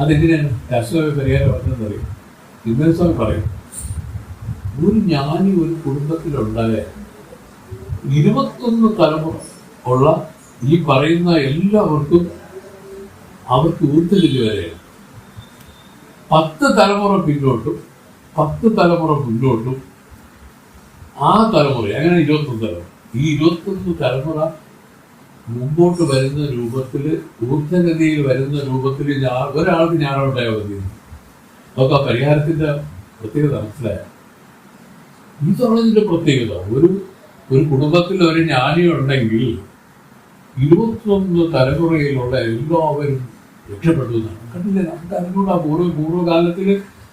അതെങ്ങനെയാണ് ശാശ്വതമായ പരിഹാരം വന്നതെന്നറിയും. ഇന്നലെ സ്വാമി പറയും, ഒരു ജ്ഞാനി ഒരു കുടുംബത്തിലുണ്ടായ 21 തലമുറ ഉള്ള ഈ പറയുന്ന എല്ലാവർക്കും അവർക്ക് ഊർജ്ജലിൽ വരെയാണ്. 10 തലമുറ പിന്നോട്ടും 10 തലമുറ മുന്നോട്ടും ആ തലമുറ അങ്ങനെ 21 തലമുറ. ഈ 21 തലമുറ മുമ്പോട്ട് വരുന്ന രൂപത്തില്, ഊർജ്ജഗതിയിൽ വരുന്ന രൂപത്തിൽ ഒരാൾക്ക് ഞാനുണ്ടായാൽ മതി. നമുക്ക് ആ പരിഹാരത്തിന്റെ പ്രത്യേകത മനസ്സിലായ. ഇതുള്ളതിന്റെ പ്രത്യേകത, ഒരു കുടുംബത്തിൽ ഒരു ജ്ഞാനി ഉണ്ടെങ്കിൽ 21 തലമുറയിലുള്ള എല്ലാവരും രക്ഷപ്പെട്ടു എന്നാണ്. കണ്ടില്ലേ? നമുക്ക് അറിഞ്ഞൂടാ. പൂർവ്വകാലത്തിൽ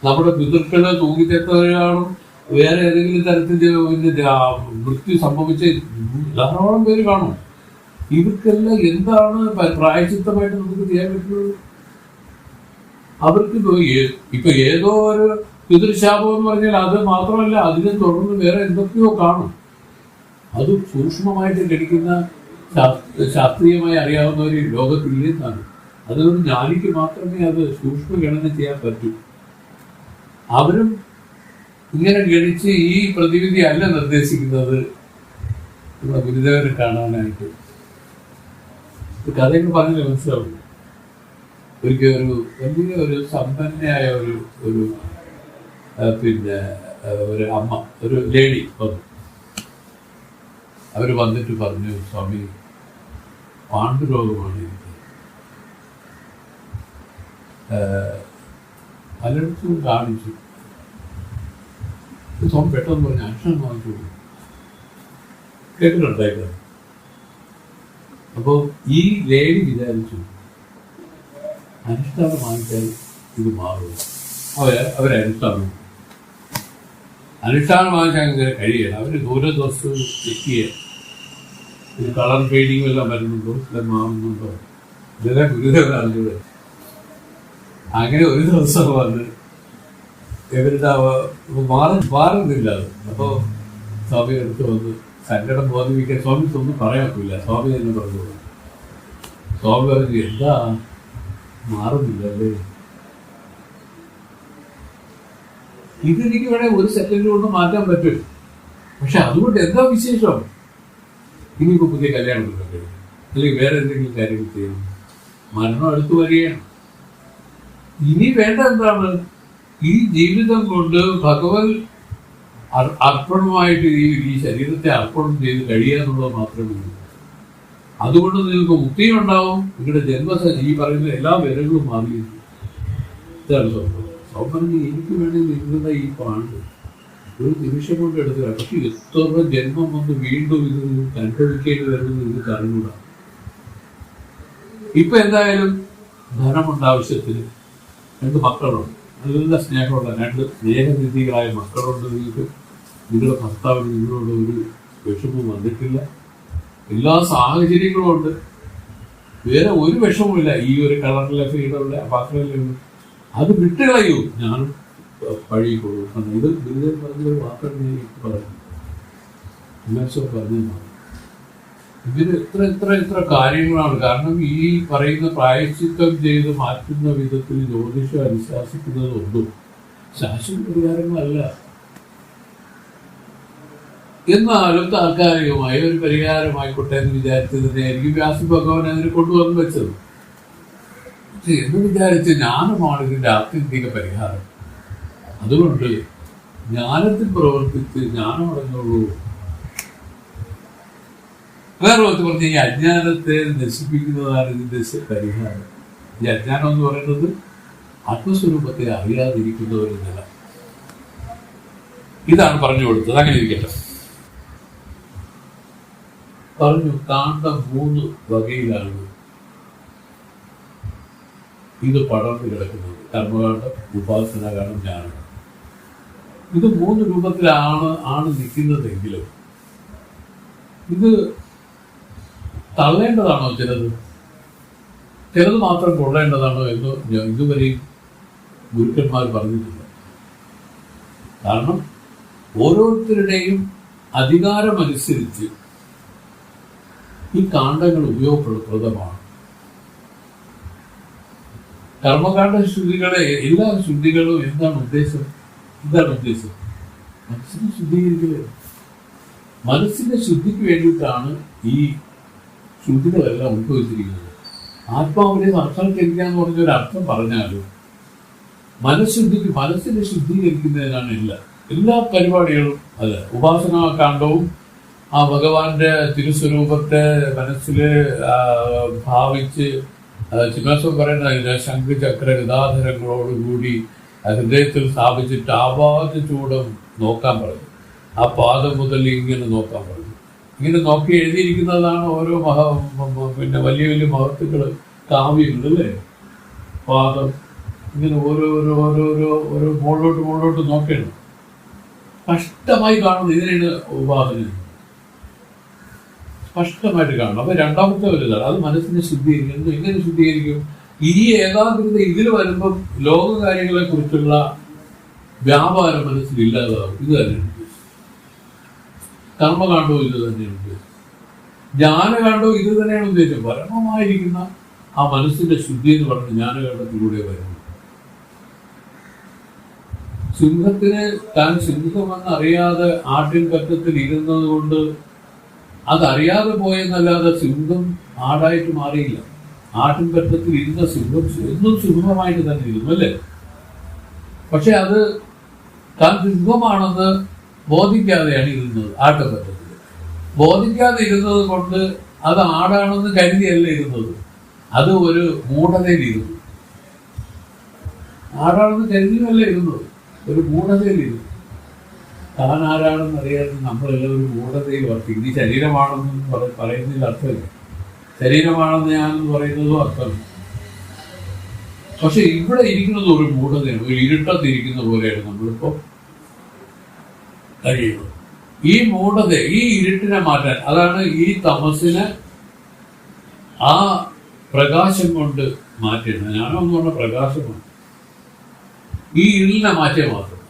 നമ്മുടെ പിതൃക്കളെ തൂങ്ങിച്ചേർത്തവരാണ് വേറെ ഏതെങ്കിലും തരത്തിൽ മൃത്യു സംഭവിച്ച ധാരാളം പേര് കാണും. ഇവർക്കെല്ലാം എന്താണ് പ്രായശ്ചിത്തമായിട്ട് നമുക്ക് ചെയ്യാൻ പറ്റുന്നത്? അവർക്ക് ഇപ്പൊ ഏതോ ഒരു പിതൃശാപം എന്ന് പറഞ്ഞാൽ അത് മാത്രമല്ല, അതിനെ തുടർന്ന് വേറെ എന്തൊക്കെയോ കാണും. അത് സൂക്ഷ്മമായിട്ട് ഗണിക്കുന്ന ശാസ്ത്രീയമായി അറിയാവുന്ന ഒരു ലോകത്തില്ലെന്നാണ്. അതൊരു ജ്ഞാനിക്ക് മാത്രമേ അത് സൂക്ഷ്മ ഗണന ചെയ്യാൻ പറ്റൂ. അവരും ഇങ്ങനെ ഗണിച്ച് ഈ പ്രതിവിധി അല്ല നിർദ്ദേശിക്കുന്നത് നമ്മുടെ ഗുരുദേവരെ കാണാനായിട്ട്. കഥയൊക്കെ പറഞ്ഞാൽ മനസ്സിലാവുന്നു. ഒരിക്കൽ വലിയ ഒരു സമ്പന്നയായ ഒരു പിന്നെ ഒരു അമ്മ, ഒരു ലേഡി വന്നു. അവർ വന്നിട്ട് പറഞ്ഞു, സ്വാമി പാണ്ഡുരോഗമാണ് എനിക്ക്, പലയിടത്തും കാണിച്ചു. സ്വാമി പെട്ടെന്ന് പറഞ്ഞു അക്ഷരം വാങ്ങിച്ചു കേട്ടിട്ടുണ്ടായിരുന്നു. അപ്പോൾ ഈ ലേഡി വിചാരിച്ചു അനുഷ്ഠാനം വാങ്ങിച്ചാൽ ഇത് മാറും. അനുഷ്ഠാനം വാങ്ങിച്ചാൽ അങ്ങനെ കഴിയണം. അവർ ഓരോ ദിവസവും ചെക്ക് ചെയ്യാം, ഇത് കളർ പെയിന്റിങ്ങും എല്ലാം വരുന്നുണ്ടോ, എല്ലാം മാറുന്നുണ്ടോ, ഇതെല്ലാം ഗുരുദേവനാണ്. അങ്ങനെ ഒരു ദിവസം വന്ന് ഇവരുടെ മാറുന്നില്ല. അപ്പോൾ സ്വാമി അടുത്ത് വന്ന് സങ്കടം ബോധിപ്പിക്കാൻ സ്വാമിക്ക് ഒന്നും പറയാൻ പറ്റില്ല. സ്വാമി തന്നെ പറഞ്ഞു. സ്വാമി പറഞ്ഞു, എന്താ മാറുന്നില്ലല്ലേ? ഇതെനിക്ക് വേണേ ഒരു സെക്കൻഡ് കൊണ്ട് മാറ്റാൻ പറ്റും. പക്ഷെ അതുകൊണ്ട് എന്താ വിശേഷം? ഇനിയിപ്പോ പുതിയ കല്യാണം കഴിയും, അല്ലെങ്കിൽ വേറെ എന്തെങ്കിലും കാര്യങ്ങൾ ചെയ്യണം, മരണം അടുത്ത് വരികയാണ്. ഇനി വേണ്ട എന്താണ്? ഈ ജീവിതം കൊണ്ട് ഭഗവത് അർപ്പണമായിട്ട് ഈ ശരീരത്തെ അർപ്പണം ചെയ്ത് കഴിയുക എന്നുള്ളത് മാത്രമേ ഉള്ളൂ. അതുകൊണ്ട് നിങ്ങൾക്ക് മുക്തിയും ഉണ്ടാവും. നിങ്ങളുടെ ഈ പറയുന്ന എല്ലാ വിരകളും മാറിയിരുന്നു. ഇതാണ് സംഭവം. സൗമന്യ എനിക്ക് വേണമെങ്കിൽ ഇരുന്ന ഈ പാണ്ട് ഒരു നിമിഷം കൊണ്ട് എടുക്കുക. പക്ഷെ എത്ര ജന്മം വന്ന് വീണ്ടും ഇത് അനുഭവിക്കേണ്ടി വരുന്നത് ഇത് അറിഞ്ഞൂടാ. ഇപ്പൊ എന്തായാലും ധനമുണ്ട്, ആവശ്യത്തിന് 2 മക്കളുണ്ട്, നല്ല സ്നേഹമുള്ള 2 സ്നേഹനിധികളായ മക്കളുണ്ട്. നിങ്ങൾക്ക് നിങ്ങളുടെ ഭർത്താവിന് നിങ്ങളോട് ഒരു വിഷമവും വന്നിട്ടില്ല. എല്ലാ സാഹചര്യങ്ങളും ഉണ്ട്. വേറെ ഒരു വിഷമവുമില്ല. ഈ ഒരു കളറിലെ ഫീഡുള്ള മാത്രമല്ലേ ഉള്ളൂ. അത് വിട്ടുകളയൂ, ഞാനും പഴിയുള്ളൂ. ഇത് ഗുരുദേവൻ പറഞ്ഞൊരു വാക്കാണ് ഞാൻ പറഞ്ഞു. ഉന്മേഷം പറഞ്ഞതാണ്. ഇതിന് എത്ര കാര്യങ്ങളാണ്. കാരണം ഈ പറയുന്ന പ്രായശ്ചിത്തം ചെയ്ത് മാറ്റുന്ന വിധത്തിൽ ജ്യോതിഷം അനുശാസിക്കുന്നതൊന്നും ശാശ്വത പരിഹാരങ്ങളല്ല. എന്നാലും താൽക്കാലികമായ ഒരു പരിഹാരമായിക്കോട്ടെ എന്ന് വിചാരിച്ചതിനായിരിക്കും വ്യാസഭഗവാൻ അതിനെ കൊണ്ടുവന്ന് വെച്ചത്. എന്ന് വിചാരിച്ച് ജ്ഞാനമാണ് ഇതിന്റെ ആത്യന്തിക പരിഹാരം. അതുകൊണ്ട് ജ്ഞാനത്തിൽ പ്രവർത്തിച്ച് ജ്ഞാനം അടങ്ങുള്ളൂ. വേറെ പറഞ്ഞ ഈ അജ്ഞാനത്തെ നശിപ്പിക്കുന്നതാണ് ഇതിന്റെ പരിഹാരം. ഈ അജ്ഞാനം എന്ന് പറയുന്നത് ആത്മസ്വരൂപത്തെ അറിയാതിരിക്കുന്ന ഒരു നില. ഇതാണ് പറഞ്ഞു കൊടുത്തത്. അങ്ങനെ ഇരിക്കട്ടെ. പറഞ്ഞു കാണ്ഡം 3 വകയിലാണ് ഇത് പടർന്നു കിടക്കുന്നത്. കർമ്മകാണ്ഡം, ഉപാസനാകാണ്ഡം, ജ്ഞാനം. ഇത് 3 രൂപത്തിലാണ് നിൽക്കുന്നതെങ്കിലും ഇത് തള്ളേണ്ടതാണോ? ചിലത് മാത്രം കൊള്ളേണ്ടതാണോ എന്ന് ഇതുവരെയും ഗുരുക്കന്മാർ പറഞ്ഞിട്ടില്ല. കാരണം ഓരോരുത്തരുടെയും അധികാരമനുസരിച്ച് ഈ കാണ്ഡങ്ങൾ ഉപയോഗപ്രദമാണ്. കർമ്മകാണ്ഡ ശുദ്ധികളെ എല്ലാ ശുദ്ധികളും എന്താണ് ഉദ്ദേശം? മനസ്സിനെ ശുദ്ധീകരിക്കുക. മനസ്സിന്റെ ശുദ്ധിക്ക് വേണ്ടിയിട്ടാണ് ഈ ശുദ്ധികളെല്ലാം ഉത്ഭവിച്ചിരിക്കുന്നത്. ആത്മാവിനെ സാക്ഷാത്കരിക്കുക എന്ന് പറഞ്ഞൊരു അർത്ഥം പറഞ്ഞാലും മനസ്സിനെ ശുദ്ധീകരിക്കുന്നതിനാണ് എല്ലാ പരിപാടികളും. അത് ഉപാസനാകാണ്ഡവും ആ ഭഗവാന്റെ തിരുസ്വരൂപത്തെ മനസ്സിൽ ഭാവിച്ച് ചിന്മേശ്വരൻ പറയുന്ന ശംഖ് ചക്ര ഗദാധരങ്ങളോടുകൂടി ഹൃദയത്തിൽ സ്ഥാപിച്ചിട്ട് ആപാദചൂടം നോക്കാൻ പറഞ്ഞു. ആ പാദം മുതൽ ഇങ്ങനെ നോക്കാൻ പറഞ്ഞു. ഇങ്ങനെ നോക്കി എഴുതിയിരിക്കുന്നതാണ് ഓരോ പിന്നെ വലിയ വലിയ മഹത്തുക്കൾ, കാവ്യങ്ങൾ അല്ലേ. പാദം ഇങ്ങനെ ഓരോ മുകളിലോട്ട് നോക്കണം. സ്പഷ്ടമായി കാണുന്നത് ഇതിനാണ് ഉപാസന. സ്പഷ്ടമായിട്ട് കാണണം. അപ്പൊ രണ്ടാമത്തെ ഒരു ഇതാണ്, അത് മനസ്സിനെ ശുദ്ധീകരിക്കും. എങ്ങനെ ശുദ്ധീകരിക്കും? ഈ ഏകാഗ്രത ഇതിൽ വരുമ്പം ലോകകാര്യങ്ങളെ കുറിച്ചുള്ള വ്യാപാരം മനസ്സിലില്ലാതാവും. ഇത് തന്നെ. കർമ്മകാണ്ഡവും ഇത് തന്നെയാണ് ഉദ്ദേശം. ജ്ഞാനകാണ്ഡവും ഇത് തന്നെയാണ് ഉദ്ദേശം. പരമമായിരിക്കുന്ന ആ മനസ്സിന്റെ ശുദ്ധി എന്ന് പറഞ്ഞ് ജ്ഞാനകാണ്ഡത്തിലൂടെ വരുന്നു. സിംഹത്തിന് താൻ സിംഹമെന്ന് അറിയാതെ ആട്ടിൻ പറ്റത്തിൽ ഇരുന്നത് കൊണ്ട് അതറിയാതെ പോയെന്നല്ലാതെ സിംഹം ആടായിട്ട് മാറിയില്ല. ആട്ടിൻ പറ്റത്തിൽ ഇരുന്ന സിംഹം എന്നും സിംഹമായിട്ട് തന്നെ ഇരുന്നു, അല്ലേ? പക്ഷെ അത് താൻ സിംഹമാണെന്ന് ബോധിക്കാതെയാണ് ഇരുന്നത്. ആട്ടപ്പറ്റത്തിൽ ബോധിക്കാതെ ഇരുന്നത് കൊണ്ട് അത് ആടാണെന്ന് കരുതിയല്ല ഇരുന്നത്. അത് ഒരു മൂഢതയിലിരുന്നു. ആടാണെന്ന് കരുതിയല്ല ഇരുന്നത്, ഒരു മൂഢതയിലിരുന്നു. താൻ ആരാണെന്ന് അറിയാതെ നമ്മളെല്ലാം ഒരു മൂഢതയിൽ വർത്തിക്കും. ഈ ശരീരമാണെന്ന് പറയുന്നതിൽ അർത്ഥമില്ല. ശരീരമാണെന്ന് ഞാനെന്ന് പറയുന്നതും അർത്ഥമില്ല. പക്ഷെ ഇവിടെ ഇരിക്കുന്നത് ഒരു മൂഢതയാണ്. ഒരു ഇരുട്ടത്തിരിക്കുന്ന പോലെയാണ് നമ്മളിപ്പോ കഴിയുന്നത്. ഈ മൂഢത, ഈ ഇരുട്ടിനെ മാറ്റാൻ, അതാണ് ഈ തമസിനെ ആ പ്രകാശം കൊണ്ട് മാറ്റുന്നത്. ഞാനെന്ന് പറഞ്ഞ പ്രകാശമാണ്. ഈ ഇരുളിനെ മാറ്റിയ മാത്രം.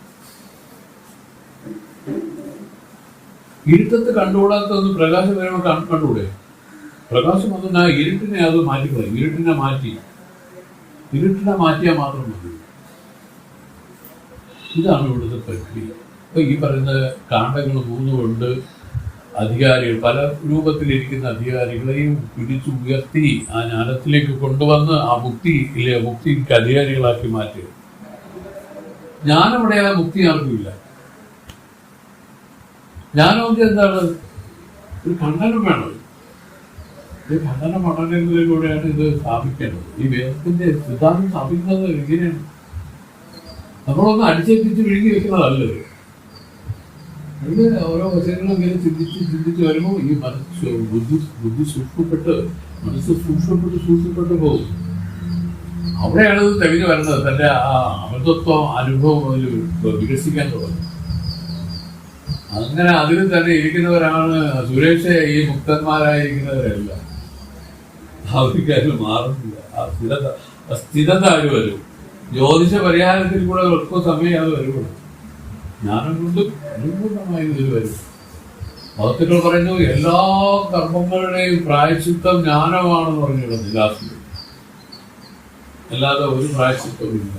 ഇരുട്ടത്ത് കണ്ടുകൂടാത്തൊന്ന് പ്രകാശം വരുമ്പോൾ കണ്ടുകൂടെ? പ്രകാശം വന്ന് ആ ഇരുട്ടിനെ അത് മാറ്റിക്കളയും. ഇരുട്ടിനെ മാറ്റിയാൽ മാത്രം മതി. ഇതാണ് ഇവിടുത്തെ പ്രക്രിയ. അപ്പൊ ഈ പറയുന്ന കാണ്ഡങ്ങൾ 3 കൊണ്ട് അധികാരികൾ, പല രൂപത്തിലിരിക്കുന്ന അധികാരികളെയും പിടിച്ചു ഉയർത്തി ആ ജ്ഞാനത്തിലേക്ക് കൊണ്ടുവന്ന് ആ മുക്തിക്ക് അധികാരികളാക്കി മാറ്റുക. ജ്ഞാനമുടെ ആ മുക്തി ആർക്കുമില്ല. ജ്ഞാനമൊക്കെ എന്താണ്? ഒരു ഖണ്ഡനം വേണം. ഈ ഖണ്ഡന പഠനങ്ങളിലൂടെയാണ് ഇത് സ്ഥാപിക്കേണ്ടത്. ഈ വേദത്തിന്റെ സിദ്ധാന്തം സ്ഥാപിക്കുന്നത് എങ്ങനെയാണ്? നമ്മളൊന്ന് അടിച്ചേൽപ്പിച്ച് വിഴുങ്ങി വെക്കുന്നതല്ലേ. ഇത് ഓരോ വശങ്ങളും ഇങ്ങനെ ചിന്തിച്ച് വരുമ്പോൾ ഈ ബുദ്ധി സൂക്ഷ്മപ്പെട്ട് പോകും. അവിടെയാണ് ഇത് തെളിഞ്ഞു വരുന്നത്. തന്റെ ആ അമൃതത്വം അനുഭവം വികസിക്കാൻ തുടങ്ങും. അങ്ങനെ അതിൽ തന്നെ ഇരിക്കുന്നവരാണ് സുരേഷ്. ഈ മുക്തന്മാരായിരിക്കുന്നവരല്ല. അവർക്ക് അതിൽ മാറുന്നില്ല. ആ സ്ഥിരത അത് വരും. ജ്യോതിഷ പരിഹാരത്തിൽ കൂടെ ഒട്ടും സമയം അത് വരുള്ളൂ. ജ്ഞാനം കൊണ്ട് പരിപൂർണമായി ഇതിൽ വരും. ഭക്തകൾ പറഞ്ഞു എല്ലാ കർമ്മങ്ങളുടെയും പ്രായശ്ചിത്തം ജ്ഞാനമാണെന്ന് പറഞ്ഞിടുന്നു ലാസ്റ്റിൽ. അല്ലാതെ ഒരു പ്രായശ്ചിത്തവും ഇല്ല.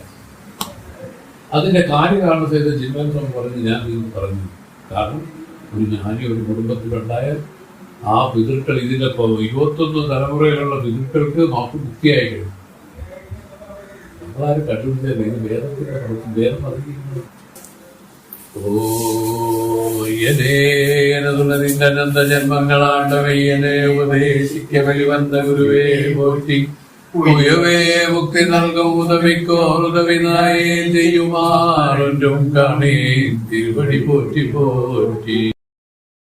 അതിന്റെ കാര്യകാരണത്തെ ജിമ്മൻ പറഞ്ഞ് ഞാൻ ഇത് പറഞ്ഞു. കാരണം ഒരു ജ്ഞാനി ഒരു കുടുംബത്തിലുണ്ടായാൽ ആ പിതൃക്കൾ ഇതിന്റെ 21 തലമുറയിലുള്ള പിതൃക്കൾക്ക് നമുക്ക് മുക്തിയായി കഴിയും. നമ്മളാരും കണ്ടുപിടിച്ചാൽ ഇത് വേദത്തിന്റെ വേദം പറഞ്ഞിരിക്കുന്നത്. ഓനന്ത ജന്മങ്ങളാണ്ടവയ്യനെ ഉപദേശിക്ക വലിവന്ത ഗുരുവേ പോറ്റി ഉയവേ മുക്തി നൽകും ഉദവിക്കോറുദവിനായേ ചെയ്യുമാറും കാണേ തിരുവടി പോറ്റി പോറ്റി.